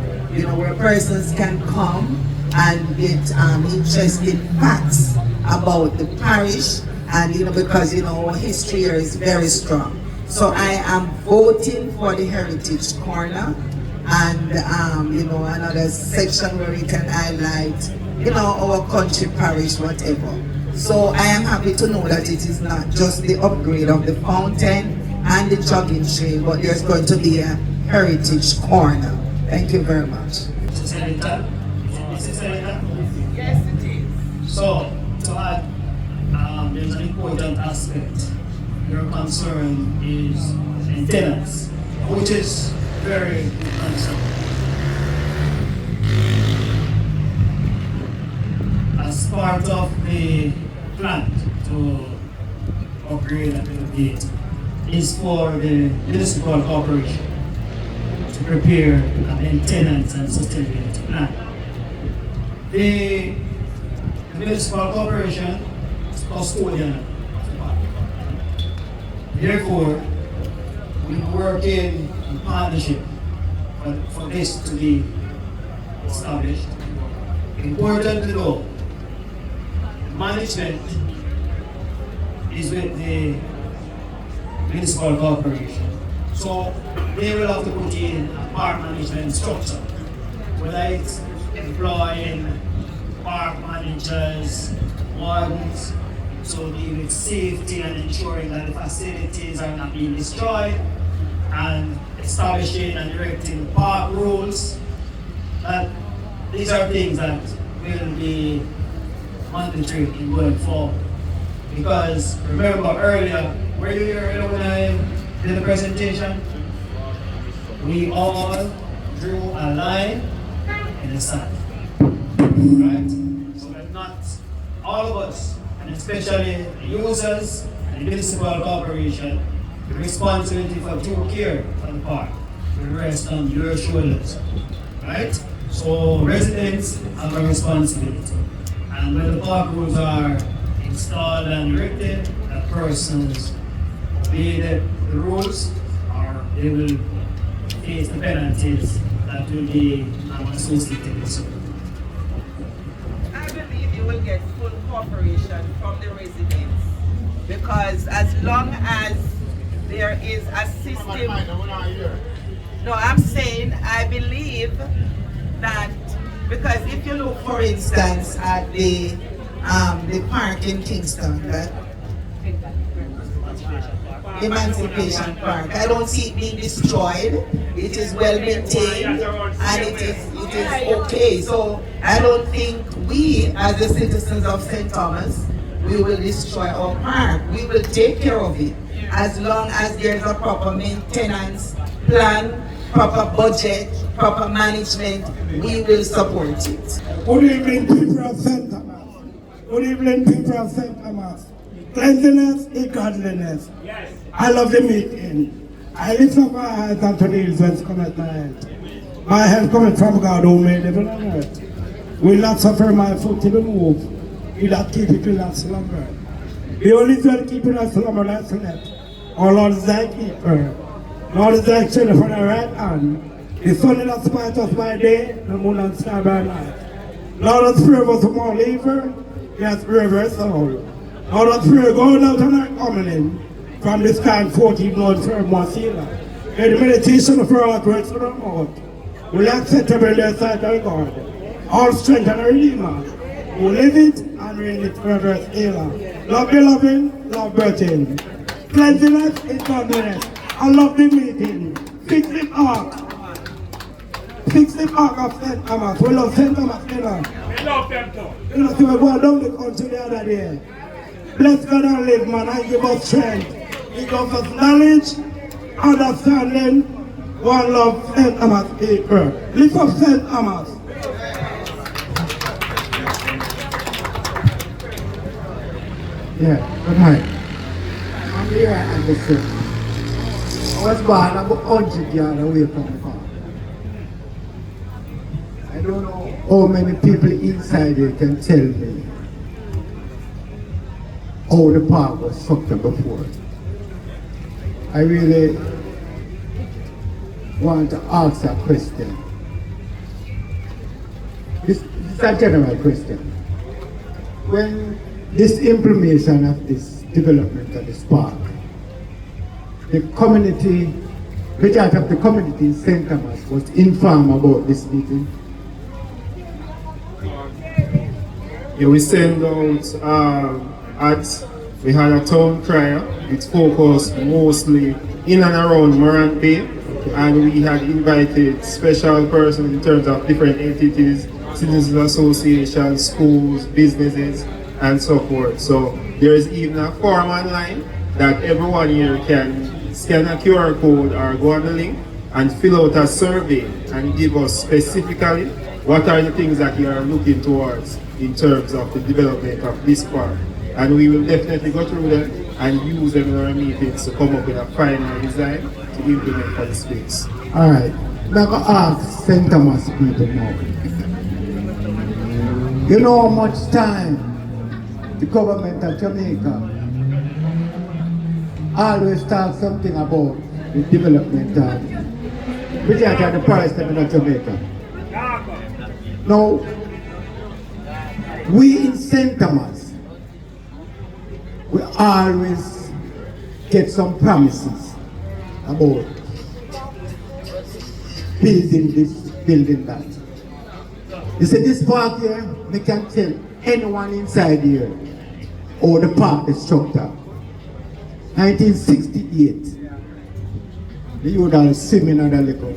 where persons can come and get interesting facts about the parish, and because our history here is very strong. So I am voting for the heritage corner, and another section where we can highlight our country parish, whatever. So I am happy to know that it is not just the upgrade of the fountain and the jogging trail, but there's going to be a heritage corner. Thank you very much. Mrs. Ellington? Mrs. Ellington? Yes, it is. So, to add, there's an important aspect. Your concern is maintenance, which is very good concern. As part of the plan to upgrade and renovate is for the municipal corporation to prepare a maintenance and sustainability plan. The municipal corporation is custodian of the park. Therefore, we work in partnership for this to be established. Important to know, management is with the municipal corporation. So they will have to put in a park management structure, whether it's employing park managers, wardens, So deal with safety and ensuring that the facilities are not being destroyed, and establishing and directing park rules. These are things that will be mandatory in going forward. Because remember earlier, were you here when I did the presentation? We all drew a line in the sand. Right? So that not all of us, and especially the users and the municipal corporation, the responsibility for due care for the park will rest on your shoulders. Right? So residents have a responsibility. And when the park rules are installed and erected, that persons obey the rules, or they will face the penalties that will be associated with it. I believe you will get full cooperation from the residents, because as long as there is a system. No, I'm saying I believe that, because if you look, for instance, at the park in Kingston, Emancipation Park, I don't see it being destroyed. It is well maintained and it is okay. So I don't think we, as the citizens of St. Thomas, we will destroy our park. We will take care of it as long as there's a proper maintenance plan, proper budget, proper management. We will support it. Good evening, people of St. Thomas. Good evening, people of St. Thomas. Cleanliness is godliness. Yes. I love the meeting. I lift up my eyes unto the hills whence cometh my help. My help cometh from God who made heaven and earth. Will not suffer my foot to be moved. He that keepeth will not slumber. Behold, Israel keeping us slumber and slept. Our Lord is thy keeper. Lord is thy shade upon thy right hand. The sun in the spite of my day, the moon and star by night. Lord has preserved us from all evil. He has preserved us soul. Lord has preserved going out and our coming in. From this time 14 Lord firm was sealer. May the meditation of our heart words from our mouth will acceptable in the sight of God. All strength and redeemer, who live it and reign it forever as healer. Love beloved, love birthing. Cleanliness is godliness. I love the meeting. Fix the ark. Fix the ark of St. Thomas. We love St. Thomas, you know. We love them too. You know, so we go down the country the other day. Bless God and live, man, and give us strength. He gives us knowledge, understanding, one love St. Thomas people. Lift up St. Thomas. Yeah, good night. I'm here at the city. I was born about 100 yards away from the farm. I don't know how many people inside here can tell me how the park was structured before. I really want to ask a question. This is a general question. When this implementation of this development of this park, the community, majority of the community in St. Thomas was informed about this meeting. Yeah, we send out we had a town crier. It focused mostly in and around Morant Bay, and we had invited special persons in terms of different entities, citizens associations, schools, businesses, and so forth. So there is even a form online that everyone here can scan a QR code or go on the link and fill out a survey and give us specifically what are the things that you are looking towards in terms of the development of this park. And we will definitely go through them and use them in our meetings to come up with a final design to implement for the space. Alright, now go ask St. Thomas people now. You know how much time the government of Jamaica always talk something about the development of majority of the price in Jamaica. Now, we in St. Thomas, we always get some promises about building this, building that. You see, this park here, we can tell anyone inside here, or the park instructor. 1968, the youth are swimming on the liquor.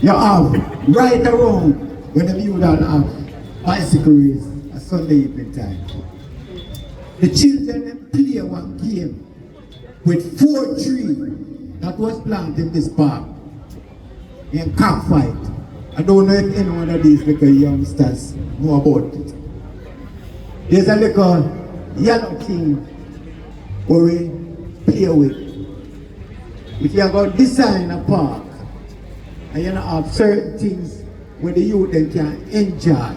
You have right around when the youth have bicycle race a Sunday evening time. The children them play one game with 4 trees that was planted in this park in cockfight. I don't know if any one of these little youngsters know about it. There's a little yellow thing where we play with. If you are going to design a park and you have certain things where the youth then can enjoy,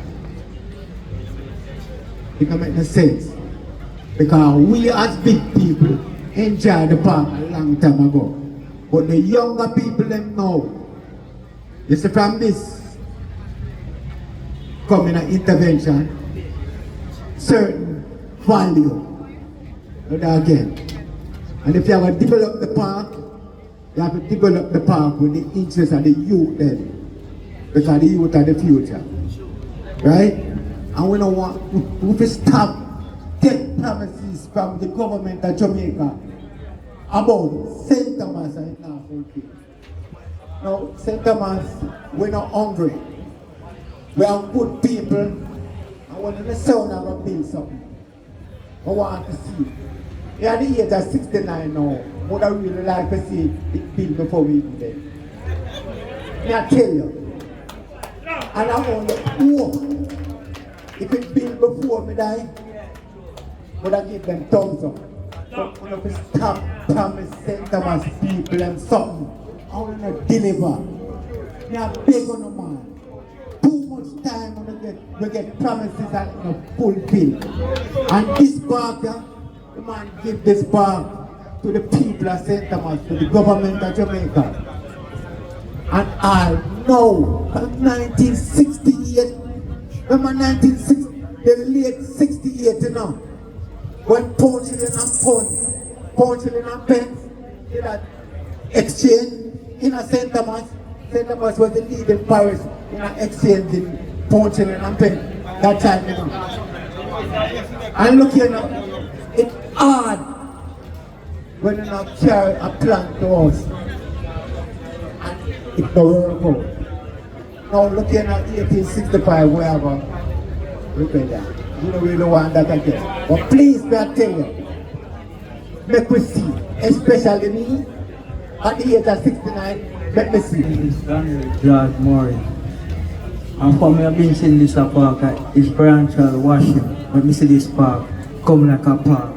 it can make no sense. Because we as big people enjoyed the park a long time ago. But the younger people them know. You see, from this coming an intervention, certain value. But again, and if you have to develop the park, you have to develop the park with the interest of the youth then. Because the youth are the future. Right? And we don't want, we stop take promises from the government of Jamaica about St. Thomas and now fulfilled. Now, St. Thomas, we're not hungry. We are good people, and when the son are going to build something, I want to see. We are the age of 69 now. Would I really like to see it built before we do that? May I tell you? And I want to hope if it built before me die, would I give them thumbs up? But when I stop promise St. Thomas people and something, I want to deliver. They are big on the man. Too much time when we get promises and not fulfill. And this park, the man give this park to the people of St. Thomas, to the government of Jamaica. And I know from 1968, remember 1960, the late 68, you know, when Porcelain and Pence did that exchange in a St. Thomas. St. Thomas was the leading parish in an exchange in Porcelain and Pence that time, you know. And look here now, it's hard when you not carry a plan to us and it don't work out. Now look here now, 1865, wherever, look at that. You don't really want that again. But please, may I tell you, make we see, especially me, at the age of 69, let me see. It's Daniel George Murray. And for me, I've been seeing this park, it's branchal washing. Let me see this park, come like a park.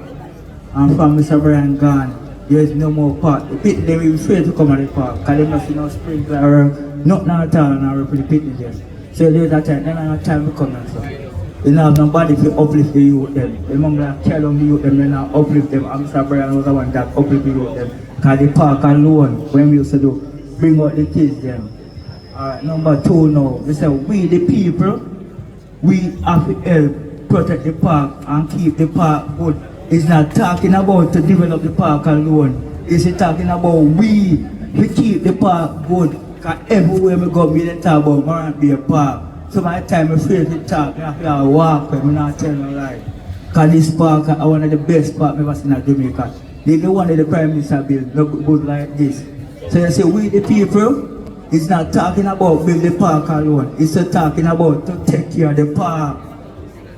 And from Mr. Brian gone, there is no more park. The pit, they will be afraid to come at the park, because they don't see no sprinkler or nothing at all, and I for the pit there. So there's a time, then I have time to come and so. You don't have nobody to uplift the youth them. Remember I tell them the youth them, then I uplift them. And Mr. Brian was the one that uplift the youth them. Because the park alone, when we used to do, bring out the kids them. Number 2 now, we say we the people, we have to help protect the park and keep the park good. It's not talking about to develop the park alone. It's talking about we keep the park good. Because everywhere we go, we talk about Morant Bay Park. So my time I feel to talk, I have to walk, I'm not telling no lie. Because this park is one of the best parks I've ever seen in Jamaica. They don't want the Prime Minister build, no good like this. So you say we the people, it's not talking about build the park alone. It's talking about to take care of the park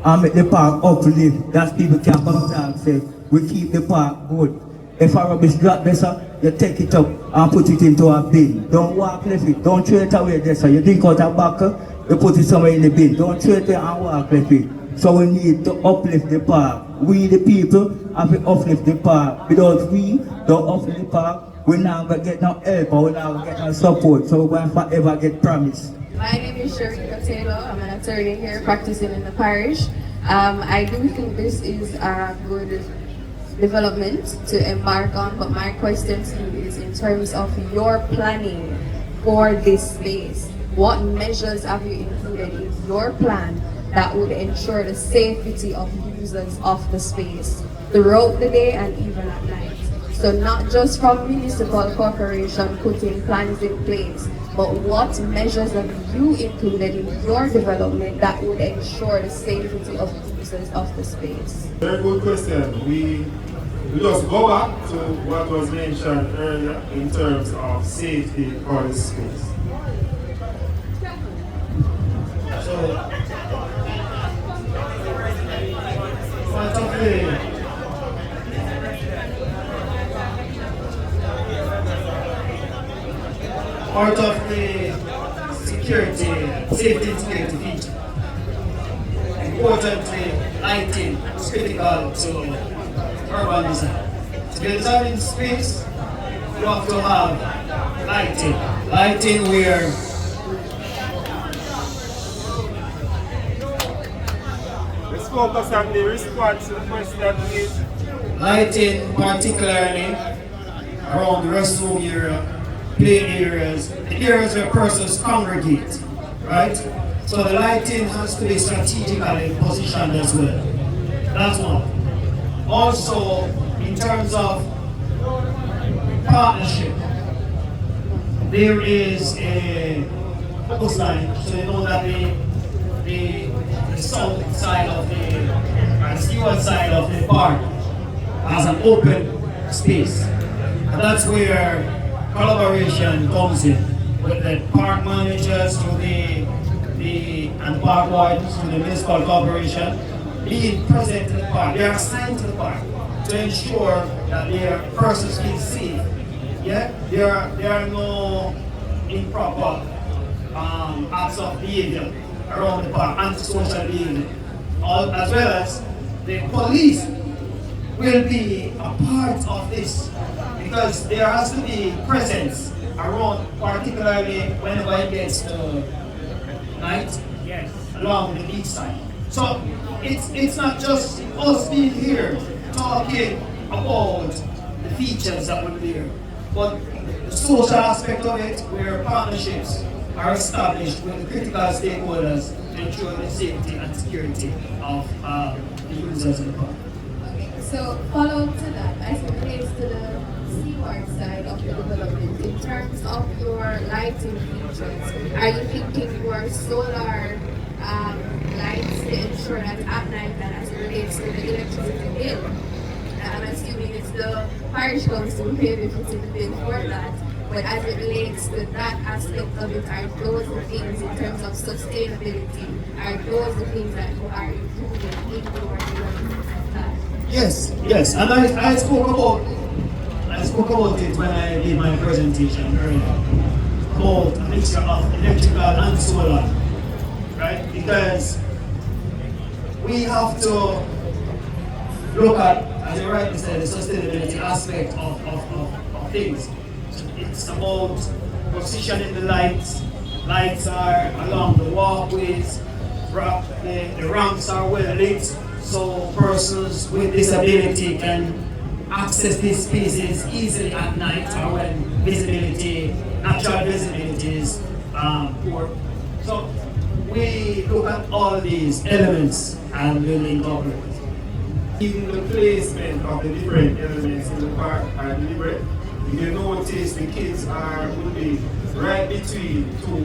and make the park uplift. That's people can come and talk, say, we keep the park good. If a rubbish drop there, sir, you take it up and put it into a bin. Don't walk left it, don't throw it away there, sir. You drink out a bucket, you put it somewhere in the bin. Don't throw it there and walk left it. So we need to uplift the park. We the people have to uplift the park. Without we don't uplift the park, we not going to get no help or we not going to get no support. So we're going to forever get promised. My name is Sharika Taylor. I'm an attorney here practicing in the parish. I do think this is a good development to embark on, but my question to you is in terms of your planning for this space. What measures have you included in your plan that would ensure the safety of users of the space throughout the day and even at night? So not just from municipal corporation putting plans in place but what measures have you included in your development that would ensure the safety of users of the space? Very good question. We just go back to what was mentioned earlier in terms of safety for the space. So, part of the security, safety and security feature. Importantly, lighting is critical to urban design. To be designing space, you have to have lighting. Lighting where let's focus on the response to the question, please. Lighting particularly around the restroom area, play areas, the areas where persons congregate, right? So the lighting has to be strategically positioned as well. That's one. Also, in terms of partnership, there is a focus line, so you know that the south side of the steward side of the park has an open space. And that's where collaboration comes in with the park managers and park wardens to the municipal corporation being present in the park. They are assigned to the park to ensure that their persons feel safe. Yeah, there are no improper acts of behavior around the park, antisocial behavior, as well as the police will be a part of this because there has to be presence around, particularly whenever it gets to night, yes, along the beach side. So it's not just us being here talking about the features that will be there, but the social aspect of it, where partnerships are established with the critical stakeholders to ensure the safety and security of the users in the park. So follow up to that, as it relates to the seaward side of the development, in terms of your lighting features, are you thinking more solar lights to ensure that at night and as it relates to the electricity bill? I'm assuming it's the parish council who may be putting the bill for that, but as it relates to that aspect of it, are those the things in terms of sustainability, are those the things that you are including in your development? Yes, and I spoke about it when I did my presentation earlier, about a mixture of electrical and solar, right? Because we have to look at, as you rightly said, the sustainability aspect of things. It's about positioning the lights. Lights are along the walkways, the ramps are well lit, so persons with disability can access these spaces easily at night or when natural visibility is poor. So we look at all these elements and will incorporate. In the placement of the different elements in the park are deliberate. If you notice, the kids will be right between two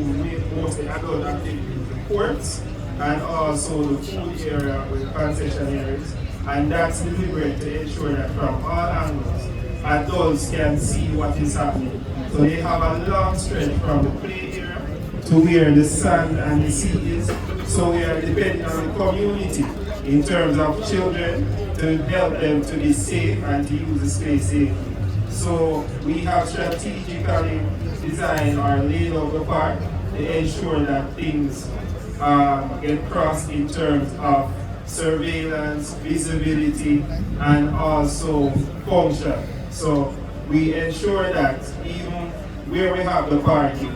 mostly adult activities, the courts and also the food area with concession areas. And that's deliberate to ensure that from all angles, adults can see what is happening. So they have a long stretch from the play area to where the sand and the sea is. So we are depending on the community in terms of children to help them to be safe and to use the space safely. So we have strategically designed or laid out the park to ensure that things get crossed in terms of surveillance, visibility, and also function. So we ensure that even where we have the parking,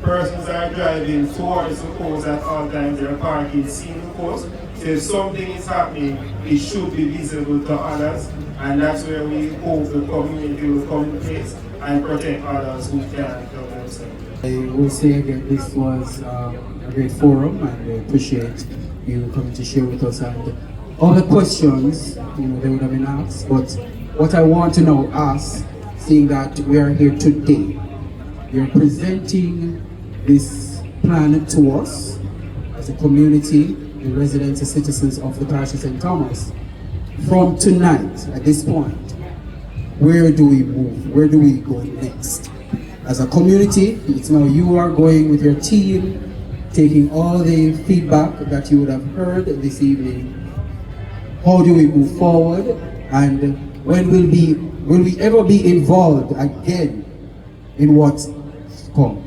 persons are driving towards the coast at all times, they're parking seeing the coast. So if something is happening, it should be visible to others, and that's where we hope the community will come in place and protect others who can't help themselves. I will say again, this was a great forum, and I appreciate you coming to share with us. And all the questions, they would have been asked. But what I want to now ask, seeing that we are here today, you're presenting this plan to us as a community, the residents and citizens of the parish of St. Thomas. From tonight, at this point, where do we move? Where do we go next? As a community, it's now you are going with your team, taking all the feedback that you would have heard this evening. How do we move forward? And when will we ever be involved again in what's come?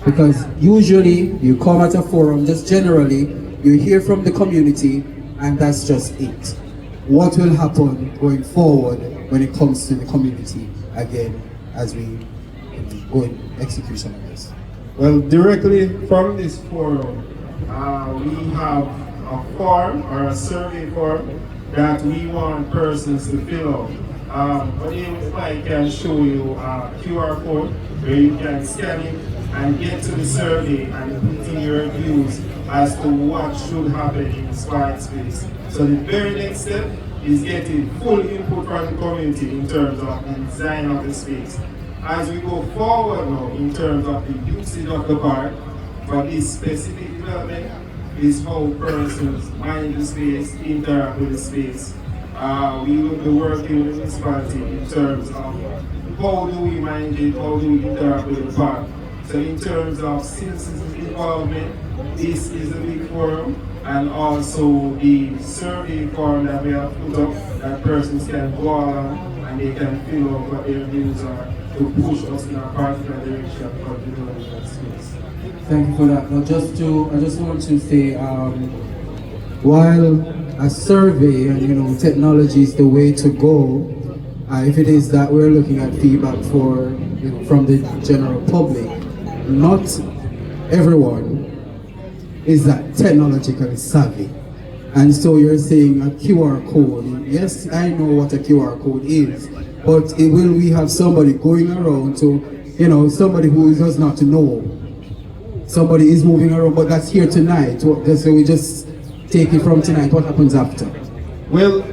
Because usually you come at a forum, just generally, you hear from the community, and that's just it. What will happen going forward when it comes to the community again as we go in execution of this? Well, directly from this forum, we have a form or a survey form that we want persons to fill out. But if I can show you a QR code where you can scan it and get to the survey and put in your views as to what should happen in the smart space. So the very next step is getting full input from the community in terms of the design of the space. As we go forward now in terms of the usage of the park for this specific development is how persons manage the space, interact with the space. We will be working with the municipality in terms of how do we manage it, how do we interact with the park. So in terms of citizens' involvement, this is a big forum, and also the survey form that we have put up that persons can go along and they can fill out what their views are to push us in a particular direction for the development space. Thank you for that. Now I just want to say, while a survey and technology is the way to go, if it is that we're looking at feedback for from the general public, not everyone is that technologically savvy. And so you're saying a QR code. Yes, I know what a QR code is, but will we have somebody going around to, somebody who does not know? Somebody is moving around, but that's here tonight. So we just take it from tonight. What happens after? Well,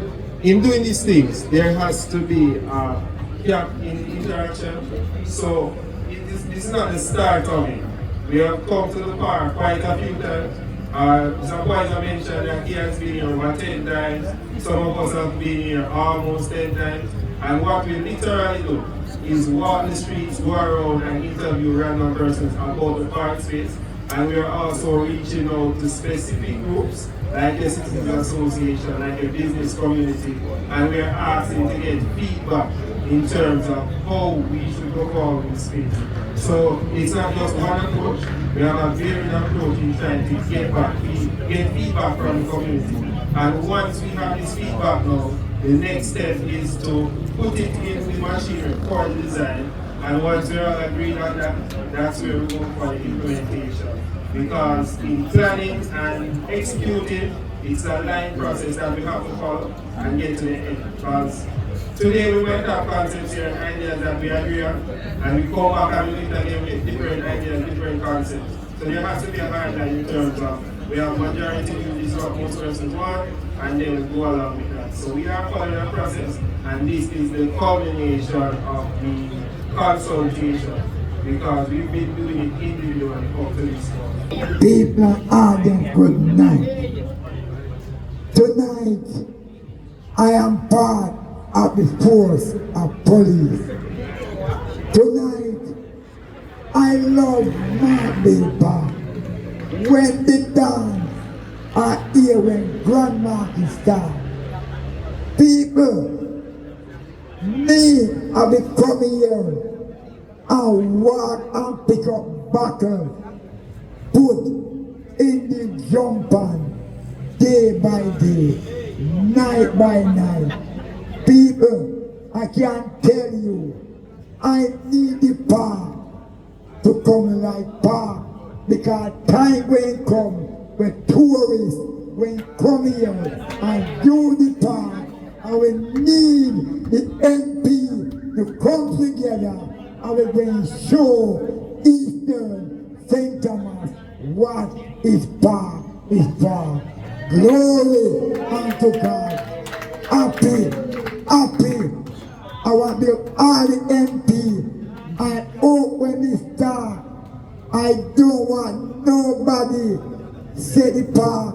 in doing these things, there has to be a gap in interaction. So this is not the start of it. We have come to the park quite a few times. Some boys have mentioned that he has been here over 10 times. Some of us have been here almost 10 times. And what we literally do is walk the streets, go around and interview random persons about the park space. And we are also reaching out to specific groups like the Citizens Association, like the business community, and we are asking to get feedback in terms of how we should go forward in space. So it's not just one approach, we have a varying approach in trying to get feedback from the community. And once we have this feedback now, the next step is to put it in the machinery for the design. And once we all agree on that, that's where we go for the implementation. Because in planning and executing, it's a line process that we have to follow and get to the end. Because today we might have concepts here and ideas that we agree on, and we come back and we look again with different ideas, different concepts. So there has to be a guideline in terms of we have majority view, this is what most persons want, and then we go along with that. So we are following a process, and this is the culmination of the consultation, because we've been doing it individually up to this point. People are them good night. Tonight, I am part of the force of police. Tonight, I love my baby. When the dance are here when grandma is down. People, me, I be coming here and walk and pick up bottles, put in the jumper, day by day, night by night. People, I can't tell you, I need the park to come like park, because time will come when tourists will come here and do the park, and we need the MP to come together and we're going to show Eastern St. Thomas what is park is park. Glory unto God. Happy. I want all the MP, I hope when this start, I I don't want nobody say the park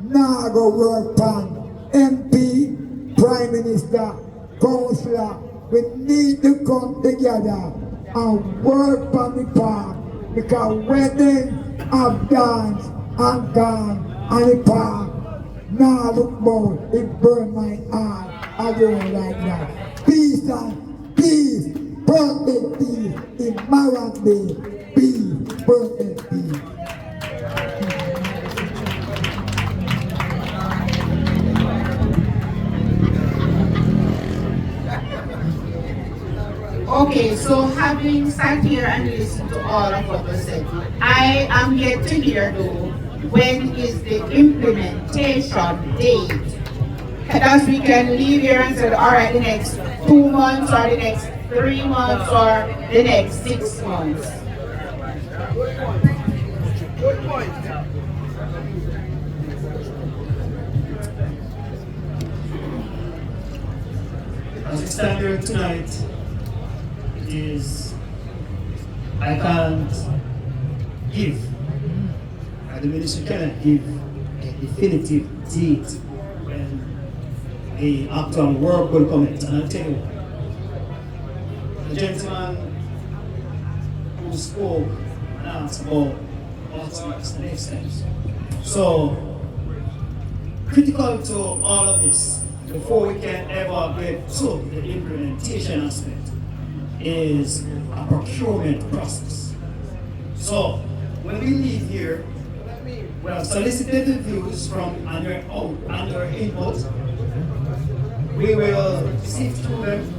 nah go work on MP, Prime Minister, Councillor. We need to come together and work on the park because wedding have dance and gone and the park now look more, it burn my heart. I don't like that. Peace and peace, perfect peace, in Marat Day, peace, perfect peace. Okay, so having sat here and listened to all of what was said, I am yet to hear though, when is the implementation date? That we can leave here and say, all right, the next 2 months or the next 3 months or the next 6 months. Good point. As we stand here tonight, it is, I can't give, and the ministry cannot give a definitive date when the actual work will commence. And I'll tell you, the gentleman who spoke and asked about what's next, the next steps. So, critical to all of this, before we can ever get to the implementation aspect, is a procurement process. So, when we leave here, we have solicited the views from and your input. We will sift through them,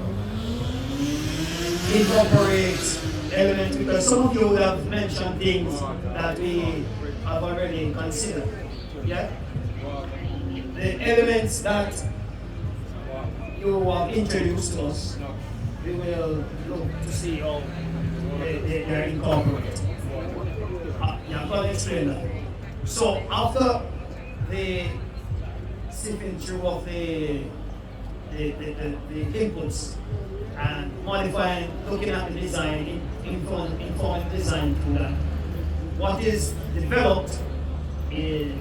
incorporate elements, because some of you have mentioned things that we have already considered. Yeah? The elements that you have introduced to us, we will look to see how they are incorporated. Yeah, I'm going to explain that. So after the sifting through of the inputs and modifying, looking at the design, informing the design through that, what is developed is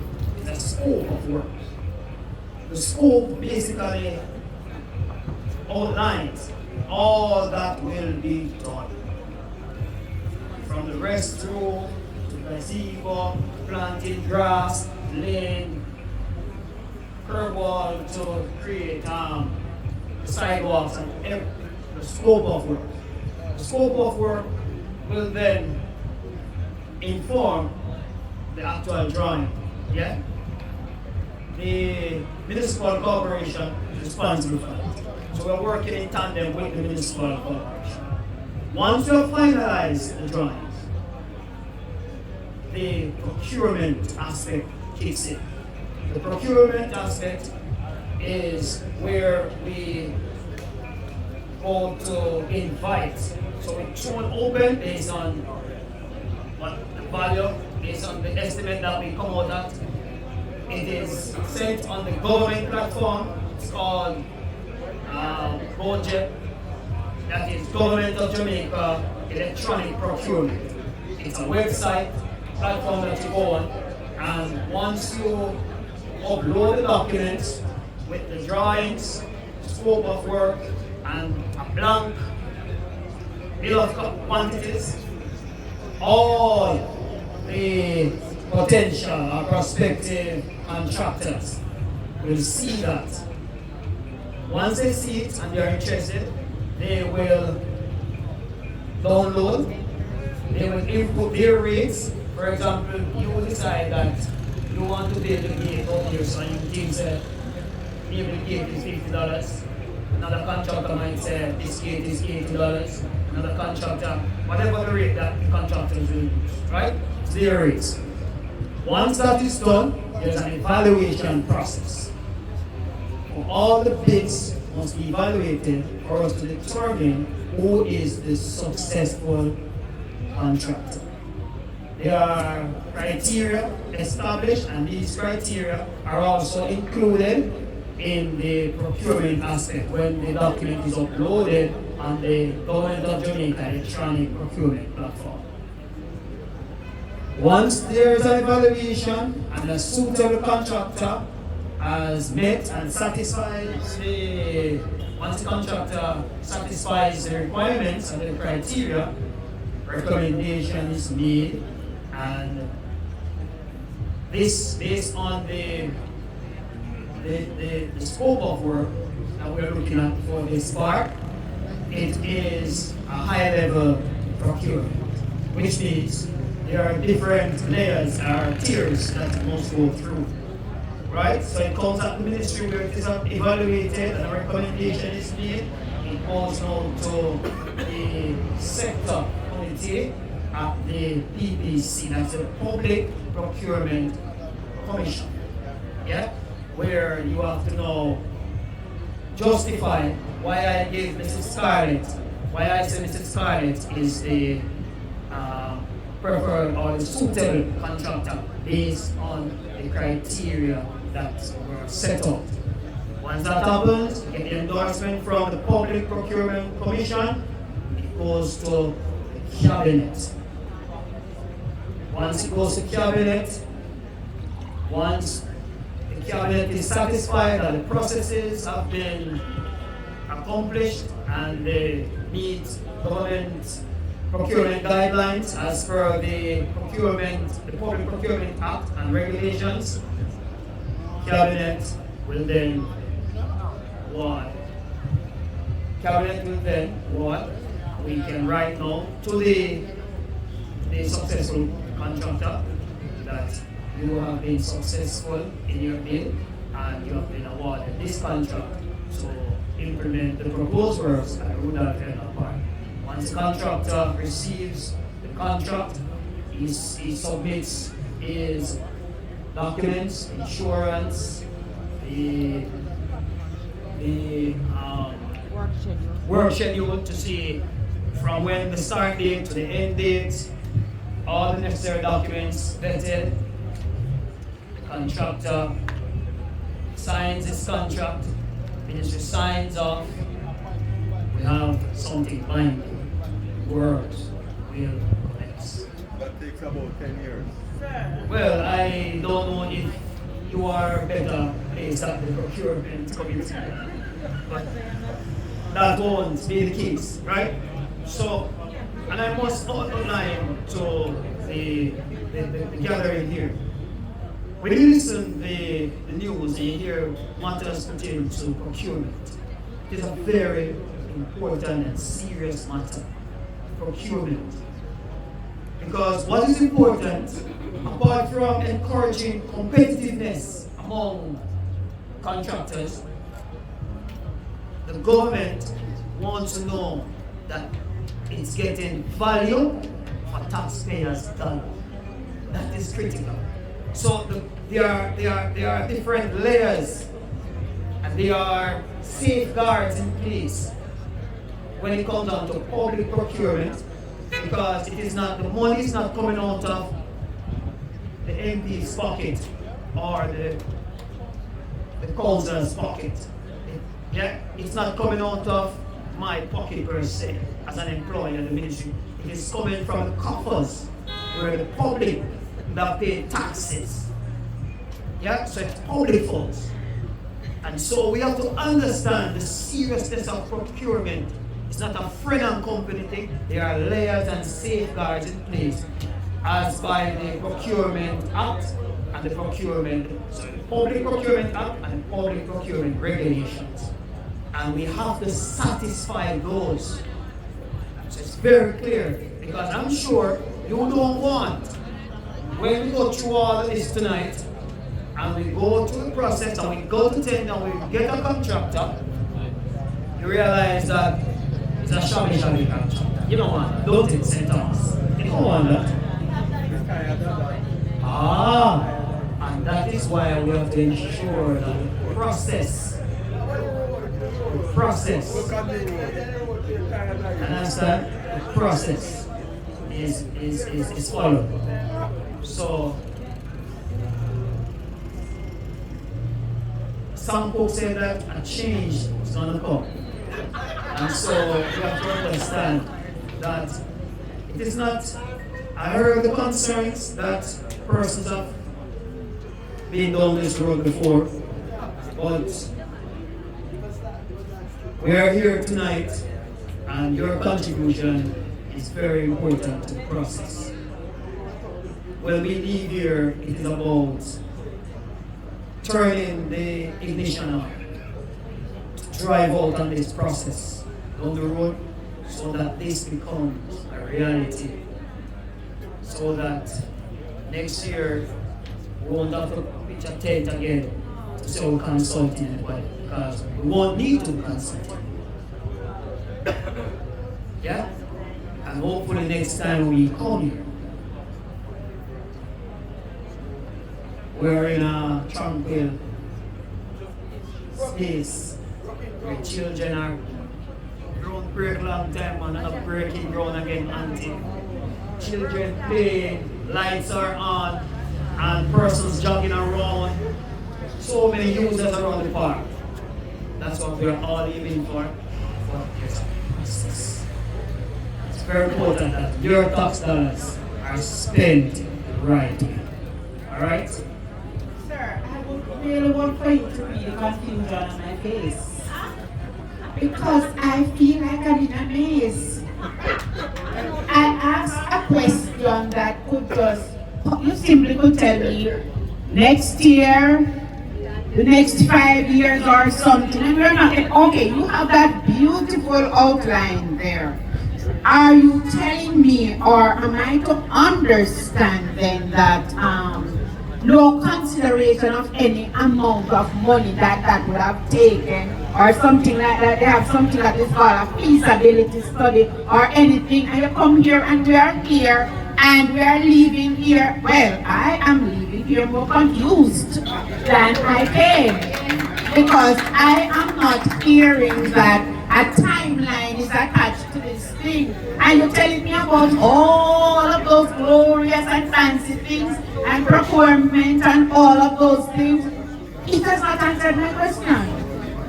a scope of work. The scope basically outlines all that will be done. From the restroom, to gazebo, planting grass, laying curb wall to create sidewalks and the scope of work. The scope of work will then inform the actual drawing. Yeah? The municipal corporation is responsible for it. So we're working in tandem with the municipal corporation. Once we have finalized the drawings, the procurement aspect kicks in. The procurement aspect is where we go to invite. So it's shown open based on what the value, based on the estimate that we come out at. It is sent on the government platform. It's called budget, that is Government of Jamaica Electronic Procurement. It's a website platform that you go on, and once you upload the documents with the drawings, scope of work, and a blank bill of quantities, all the potential or prospective contractors will see that. Once they see it and they are interested, they will download, they will input their rates. For example, you will decide that you want to build a gate over here, so you think that maybe the gate is $50. Another contractor might say this gate is $80. Another contractor, whatever the rate that the contractors will use, right? It's their rates. Once that is done, there's an evaluation process. All the bids must be evaluated for us to determine who is the successful contractor. There are criteria established, and these criteria are also included in the procurement aspect when the document is uploaded on the Government of Jamaica Electronic Procurement Platform. Once there is an evaluation and a suitable contractor has met and satisfies once the contractor satisfies the requirements and the criteria, recommendation is made, and this based on the scope of work that we're looking at for this part, it is a high level procurement, which means there are different layers or tiers that must go through. Right? So it comes at the ministry where it is evaluated and a recommendation is made. It goes now to the sector committee at the PPC, that's the Public Procurement Commission. Yeah? Where you have to now justify why I gave Mrs. Scarlett, why I said Mrs. Scarlett is the preferred or the suitable contractor based on the criteria that were set up. Once that happens, you get the endorsement from the Public Procurement Commission, it goes to the Cabinet. Once it goes to Cabinet, once the Cabinet is satisfied that the processes have been accomplished and they meet government procurement guidelines as per the Public Procurement Act and regulations, Cabinet will then what? Cabinet will then what? We can write now to the successful contractor that you have been successful in your bid and you have been awarded this contract to implement the proposed works at Rudolph Park. Once the contractor receives the contract, he submits his documents, insurance, the work schedule to see from when the start date to the end date, all the necessary documents vetted. The contractor signs his contract, ministry signs off. We have something binding. Words will commence. That takes about 10 years. Well, I don't know if you are better placed at the procurement committee, but that won't be the case, right? So, and I must outline to the gathering here. When you listen to the news and you hear matters pertaining to procurement, it is a very important and serious matter. Procurement. Because what is important, apart from encouraging competitiveness among contractors, the government wants to know that it's getting value for taxpayers' dollar. That is critical. So there are different layers and there are safeguards in place when it comes down to public procurement, because it is not, the money is not coming out of the MP's pocket or the council's pocket. It's not coming out of my pocket per se as an employee in the ministry. It is coming from the coffers where the public that pay taxes. Yeah, so it's public funds. And so we have to understand the seriousness of procurement. It's not a friend and company thing. There are layers and safeguards in place as by the Procurement Act and the Public Procurement Act and the Public Procurement Regulations. And we have to satisfy those. So it's very clear, because I'm sure you don't want, when we go through all of this tonight, and we go through the process and we go to tender and we get a contractor, you realize that it's a shabby contractor. You don't want that. Don't take St. Thomas. You don't want that. And that is why we have to ensure that the process, understand? The process is followed. So, some folks say that a change is going to come. And so we have to understand that it is not a I heard the concerns that persons have been down this road before, but we are here tonight and your contribution is very important to the process. When we leave here, it is about turning the ignition on, drive out on this process on the road so that this becomes a reality. So that next year we won't have to pitch a tent again to say we're consulting anybody, because we won't need to consult. Yeah? And hopefully next time we come here, we're in a tranquil space where children are grown break long time and not breaking ground again until children playing, lights are on, and persons jogging around. So many users around the park. That's what we're all aiming for. But there's a process. It's very important that your tax dollars are spent the right way. Alright? Sir, I would really want for you to read the confusion on my face. Because I feel like I'm in a maze. I asked a question that could just, you simply could tell me, next year, the next 5 years or something, and we're not, okay, you have that beautiful outline there. Are you telling me, or am I to understand then that no consideration of any amount of money that would have taken, or something like that, they have something that is called a feasibility study or anything, and you come here and we are here and we are leaving here, well, I am leaving here more confused than I came, because I am not hearing that a timeline is attached to this thing, and you're telling me about all of those glorious and fancy things and procurement and all of those things. It has not answered my question,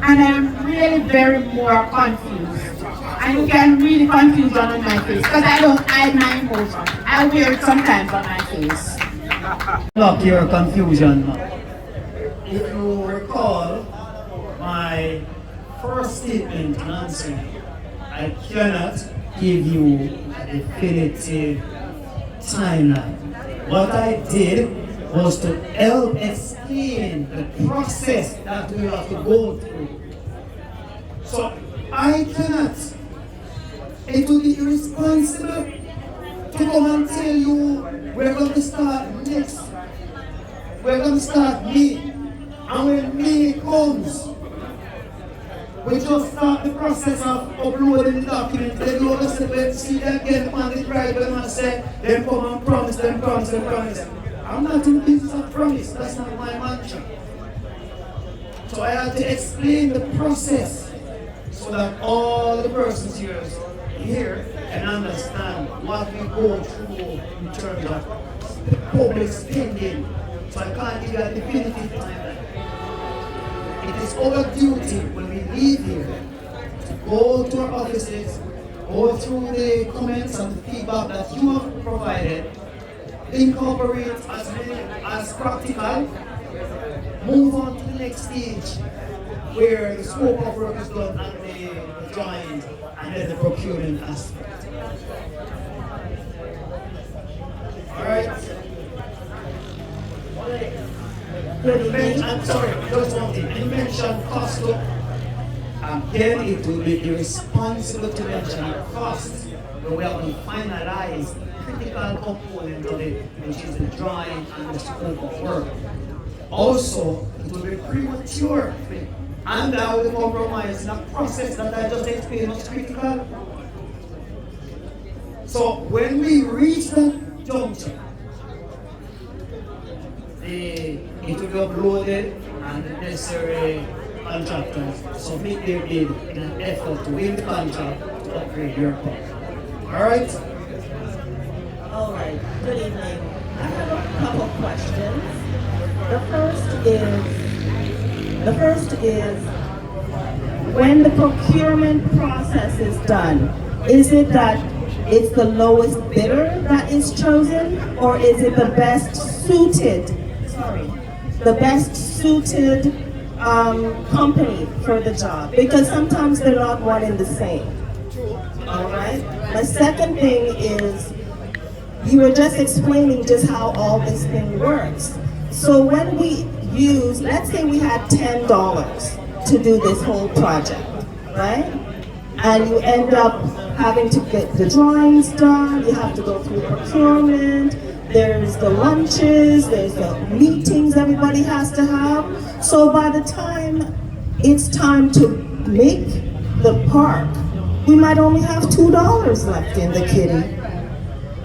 and I am really very more confused. And you can really confusion on my face, because I don't hide my emotion. I wear it sometimes on my face. Stop your confusion now. If you recall my first statement and answer, I cannot give you a definitive timeline. What I did was to help explain the process that we have to go through. So I cannot, it would be irresponsible to come and tell you we're going to start next. We're going to start May. And when May comes, we just start the process of uploading the documents. Then you understand, see them again on the drive and say, then come and promise, then promise, then promise. I'm not in the business of promise. That's not my mantra. So I have to explain the process so that all the persons here can understand what we go through in terms of the public spending. So I can't give you a definitive timeline. It is our duty when we leave here to go to our offices, go through the comments and the feedback that you have provided, incorporate as many as practical, move on to the next stage where the scope of work is done and the drawing and then the procurement aspect. Alright? I'm sorry, just one thing. You mentioned cost. Again, it will be irresponsible to mention cost, but we have to finalize the critical component of it, which is the drawing and the scope of work. Also, it will be premature and I will compromise in a process that I just explained was critical. So when we reach that juncture, it will be uploaded and the necessary contractors submit their bid in an effort to win the contract to upgrade your park. Alright? Alright, good evening. I have a couple questions. The first is when the procurement process is done, is it that it's the lowest bidder that is chosen, or is it the best suited, the best suited company for the job? Because sometimes they're not one and the same. All right. My second thing is, you were just explaining just how all this thing works. So when we use, let's say we had $10 to do this whole project, right? And you end up having to get the drawings done, you have to go through procurement, there's the lunches, there's the meetings everybody has to have. So by the time it's time to make the park, we might only have $2 left in the kitty.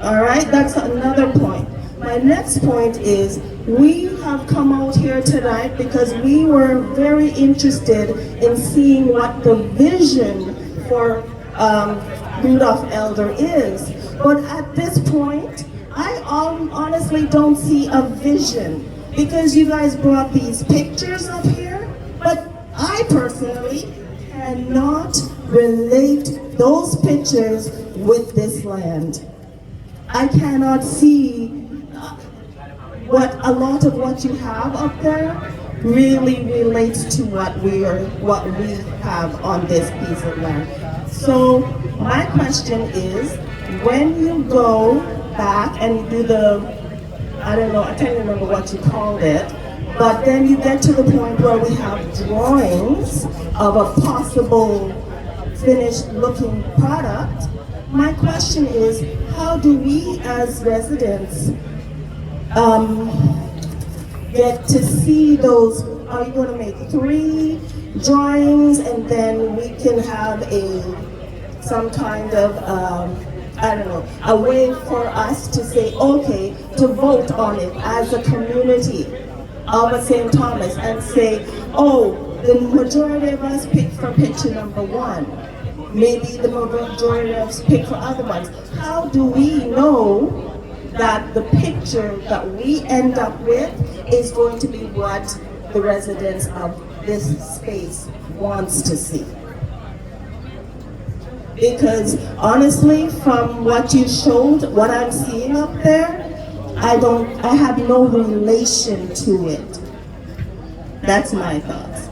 All right, that's another point. My next point is, we have come out here tonight because we were very interested in seeing what the vision for Rudolph Elder is. But at this point, I honestly don't see a vision, because you guys brought these pictures up here, but I personally cannot relate those pictures with this land. I cannot see what a lot of what you have up there really relates to what we have on this piece of land. So my question is, when you go back and you do the, I don't know, I can't remember what you called it, but then you get to the point where we have drawings of a possible finished looking product. My question is, how do we as residents get to see those? Are you going to make 3 drawings and then we can have some kind of, I don't know, a way for us to say, okay, to vote on it as a community of St. Thomas and say, oh, the majority of us picked for picture number 1. Maybe the majority of us pick for other ones. How do we know that the picture that we end up with is going to be what the residents of this space wants to see? Because honestly, from what you showed, what I'm seeing up there, I have no relation to it. That's my thoughts.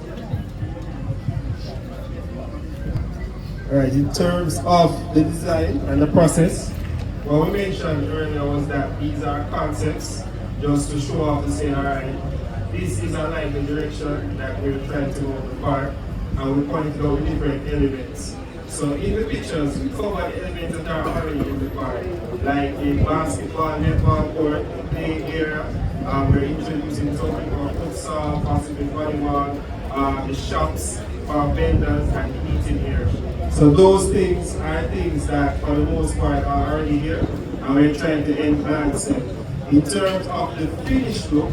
All right, in terms of the design and the process, what we mentioned earlier was that these are concepts just to show off and say, all right, this is a likely direction that we're trying to go the park, and we pointed out different elements. So in the pictures, we cover the elements that are already in the park, like the basketball, netball court, the play area. We're introducing something called futsal, possibly volleyball, the shops, our vendors, and the eating area. So those things are things that, for the most part, are already here, and we're trying to enhance them. In terms of the finished look,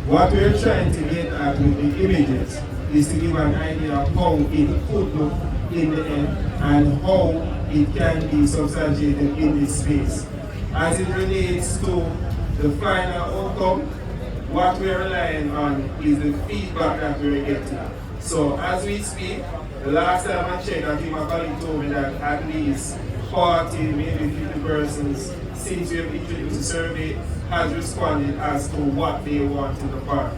what we're trying to get at with the images is to give an idea of how it could look in the end and how it can be substantiated in this space. As it relates to the final outcome, what we're relying on is the feedback that we're getting. So as we speak, the last time I checked, I think my colleague told me that at least 40, maybe 50 persons since we have introduced the survey has responded as to what they want in the park.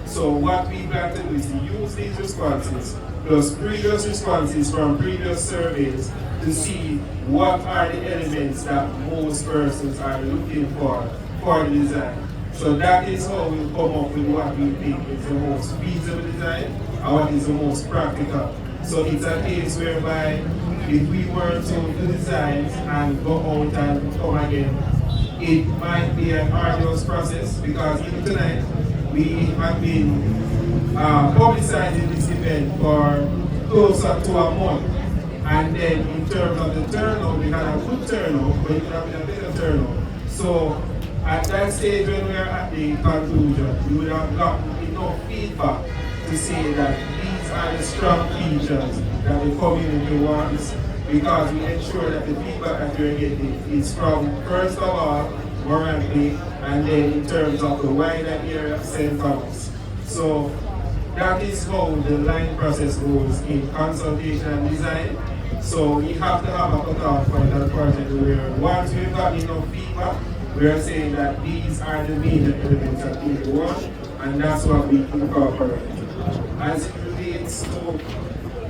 So what we plan to do is to use these responses plus previous responses from previous surveys to see what are the elements that most persons are looking for the design. So that is how we'll come up with what we think is the most feasible design and what is the most practical. So it's a case whereby if we were to do designs and go out and come again, it might be an arduous process, because even tonight we have been publicizing this event for closer to a month. And then in terms of the turnout, we had a good turnout, but it would have been a better turnout. So at that stage when we are at the conclusion, we would have gotten enough feedback to say that these are the strong features that the community wants, because we ensure that the feedback that we're getting is from, first of all, morality, and then in terms of the wider area of St. Thomas. So that is how the line process goes in consultation and design. So we have to have a cutoff for that project where once we've got enough feedback, we are saying that these are the major elements that we want, and that's what we incorporate. As it relates to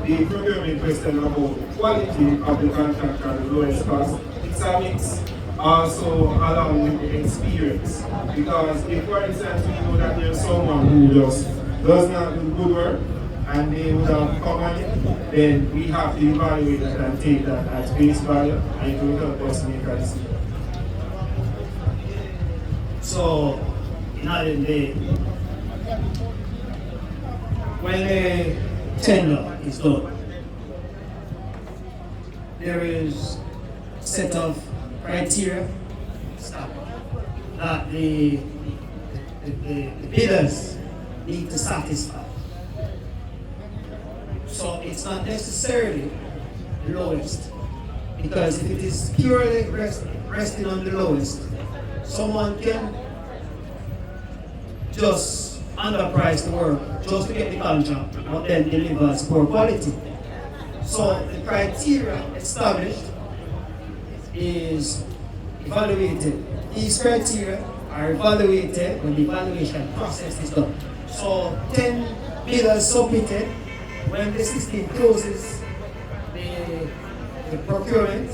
the procurement question about the quality of the contract and the lowest cost, it's a mix also along with the experience. Because if, for instance, we know that there's someone who just does not do good work, and they would have come on it, then we have to evaluate that and take that at face value, and it will help us make a decision. So, in other day, when a tender is done, there is a set of criteria that the bidders need to satisfy. So it's not necessarily the lowest, because if it is purely resting on the lowest, someone can just underprice the work just to get the contract, but then delivers poor quality. So the criteria established is evaluated. These criteria are evaluated when the evaluation process is done. So 10 bidders submitted. When the system closes the procurement,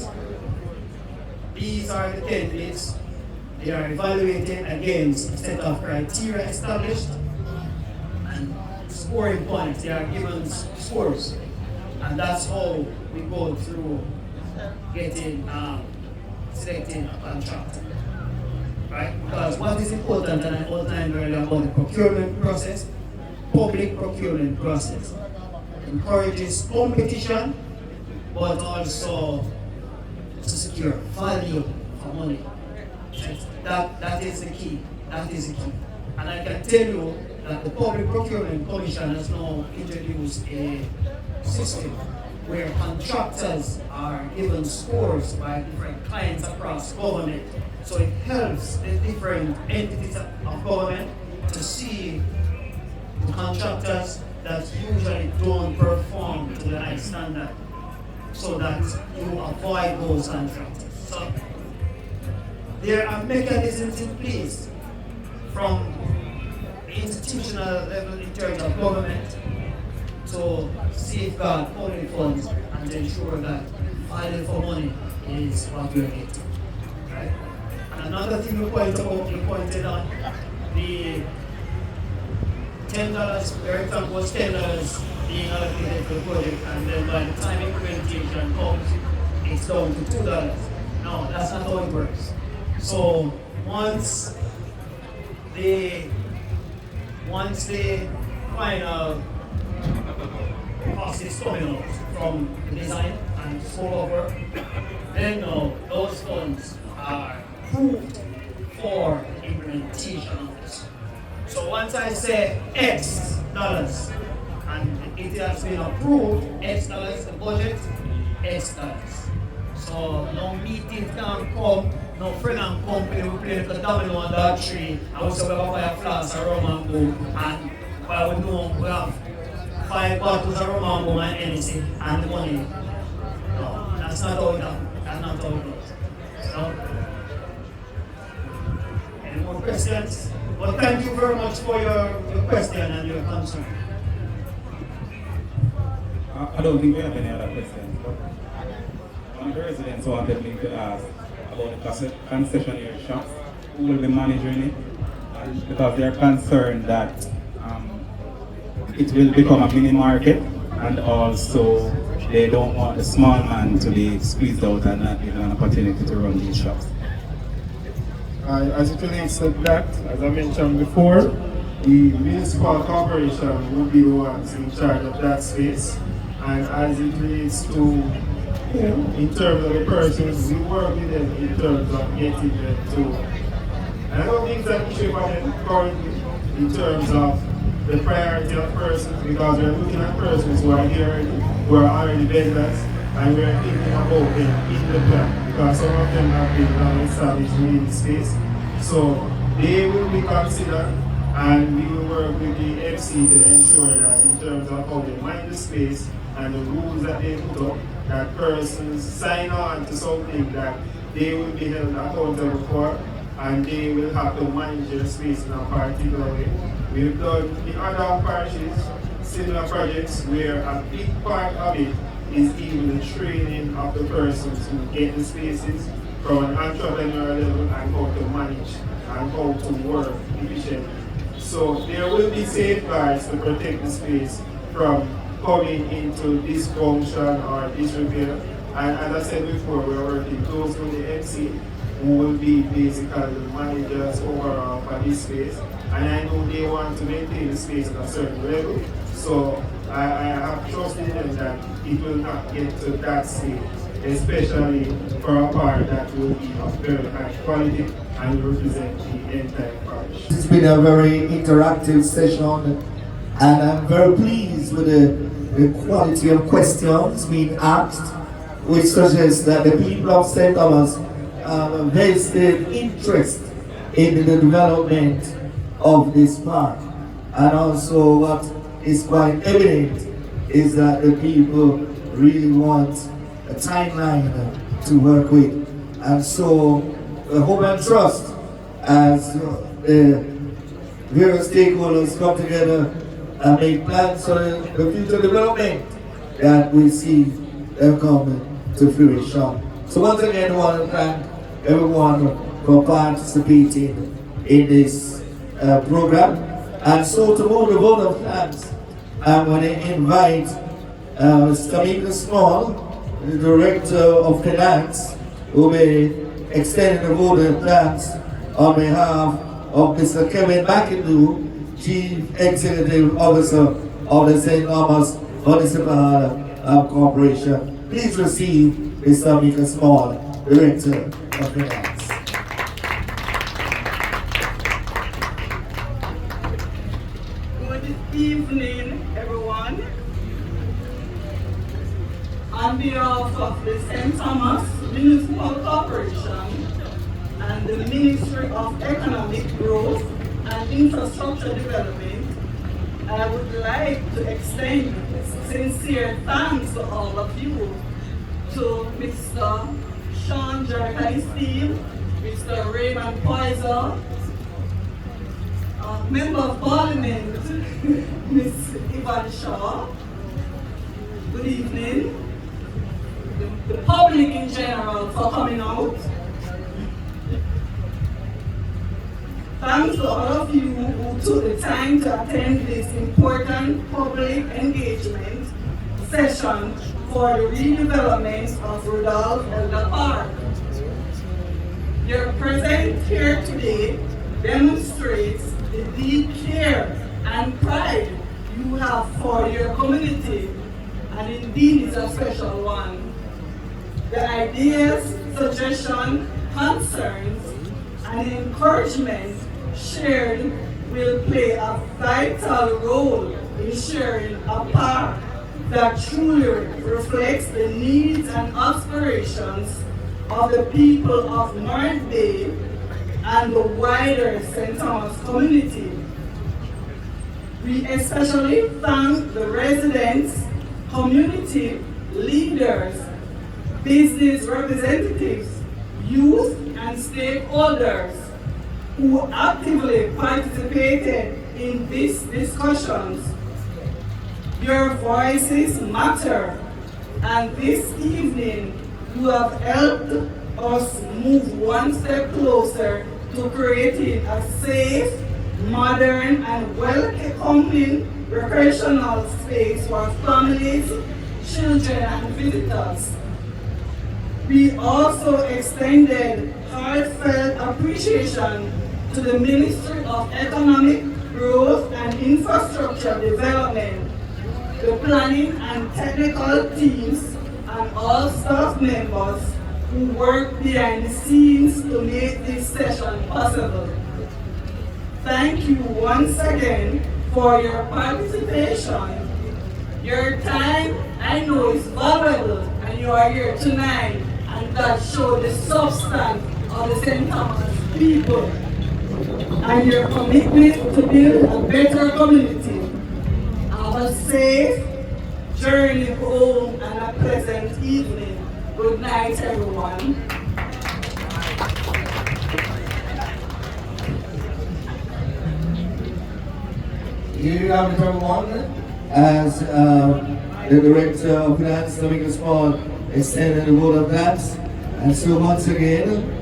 these are the 10 bids. They are evaluated against a set of criteria established and scoring points. They are given scores, and that's how we go through getting selecting a contract. Right? Because what is important, and I outlined earlier about the procurement process, public procurement process encourages competition, but also to secure value for money. That is the key. That is the key. And I can tell you that the Public Procurement Commission has now introduced a system where contractors are given scores by different clients across government. So it helps the different entities of government to see the contractors that usually don't perform to the high standard, so that you avoid those contractors. So there are mechanisms in place from the institutional level in terms of government to safeguard public funds and to ensure that value for money is what we're getting. Right? And another thing you pointed on, the $10, the example was $10 being allocated for the project, and then by the time implementation comes, it's down to $2. No, that's not how it works. So once the final cost is coming out from the design and scope of work, then those funds are approved for implementation of this. So once I say X dollars and it has been approved, X dollars, the budget, X dollars. So no meeting can come, no friend and company will play the domino on that tree, and we say we have 5 flasks of rum and go, and while we know we have 5 bottles of rum and go and anything, and the money. No, that's not how it happens. That's not how it goes. So, any more questions? Well, thank you very much for your question and your concern. I don't think we have any other questions, but one of the residents wanted me to ask about the concessionaire shops, who will be managing it, because they are concerned that it will become a mini market, and also they don't want the small man to be squeezed out and not given an opportunity to run these shops. As it relates to that, as I mentioned before, the municipal corporation will be the ones in charge of that space. And as it relates to, in terms of the persons, we work with them in terms of getting them to. And I don't think that issue for them currently in terms of the priority of persons, because we're looking at persons who are here, who are already vendors, and we're thinking about them in the plan, because some of them have been long established within the space. So they will be considered, and we will work with the FC to ensure that in terms of how they mind the space and the rules that they put up, that persons sign on to something that they will be held accountable for, and they will have to manage their space in a particular way. We've done the other parishes similar projects where a big part of it is even the training of the persons who get the spaces from an entrepreneurial level and how to manage and how to work efficiently. So there will be safeguards to protect the space from coming into dysfunction or disrepair. And as I said before, we're working closely with the MC, who will be basically the managers overall for this space. And I know they want to maintain the space at a certain level. So I have trust in them that it will not get to that stage, especially for a part that will be of very high quality and will represent the entire parish. It's been a very interactive session, and I'm very pleased with the quality of questions being asked, which suggests that the people of St. Thomas have a vested interest in the development of this park. And also what is quite evident is that the people really want a timeline to work with. And so I hope and trust as the various stakeholders come together and make plans for the future development that we see them coming to fruition. So once again, I want to thank everyone for participating in this program. And so to move the vote of thanks, I'm going to invite Tamika Small, the Director of Finance, who will be extending the vote of thanks on behalf of Mr. Kevin McIndoe, Chief Executive Officer of the St. Thomas Municipal Corporation. Please receive Mr. Tamika Small, Director of Finance. Good evening, everyone. On behalf of the St. Thomas Municipal Corporation and the Ministry of Economic Growth and Infrastructure Development, I would like to extend sincere thanks to all of you, to Mr. Sean Jerry Steve, Mr. Raymond Poiser, Member of Parliament, Ms. Yvonne Shaw. Good evening. The public in general for coming out. Thanks to all of you who took the time to attend this important public engagement session for the redevelopment of Rudolph Elder Park. Your presence here today demonstrates the deep care and pride you have for your community, and indeed it's a special one. The ideas, suggestions, concerns, and encouragement shared will play a vital role in sharing a park that truly reflects the needs and aspirations of the people of North Bay and the wider St. Thomas community. We especially thank the residents, community leaders, business representatives, youth, and stakeholders who actively participated in these discussions. Your voices matter, and this evening you have helped us move one step closer to creating a safe, modern, and welcoming recreational space for families, children, and visitors. We also extended heartfelt appreciation to the Ministry of Economic Growth and Infrastructure Development, the planning and technical teams, and all staff members who work behind the scenes to make this session possible. Thank you once again for your participation. Your time, I know, is valuable, and you are here tonight, and that shows the substance of the St. Thomas people and your commitment to build a better community. Have a safe, journey home and a pleasant evening. Good night, everyone. Here you have it, everyone. As the Director of Finance, Dominic Small, extended the word of that. And so once again,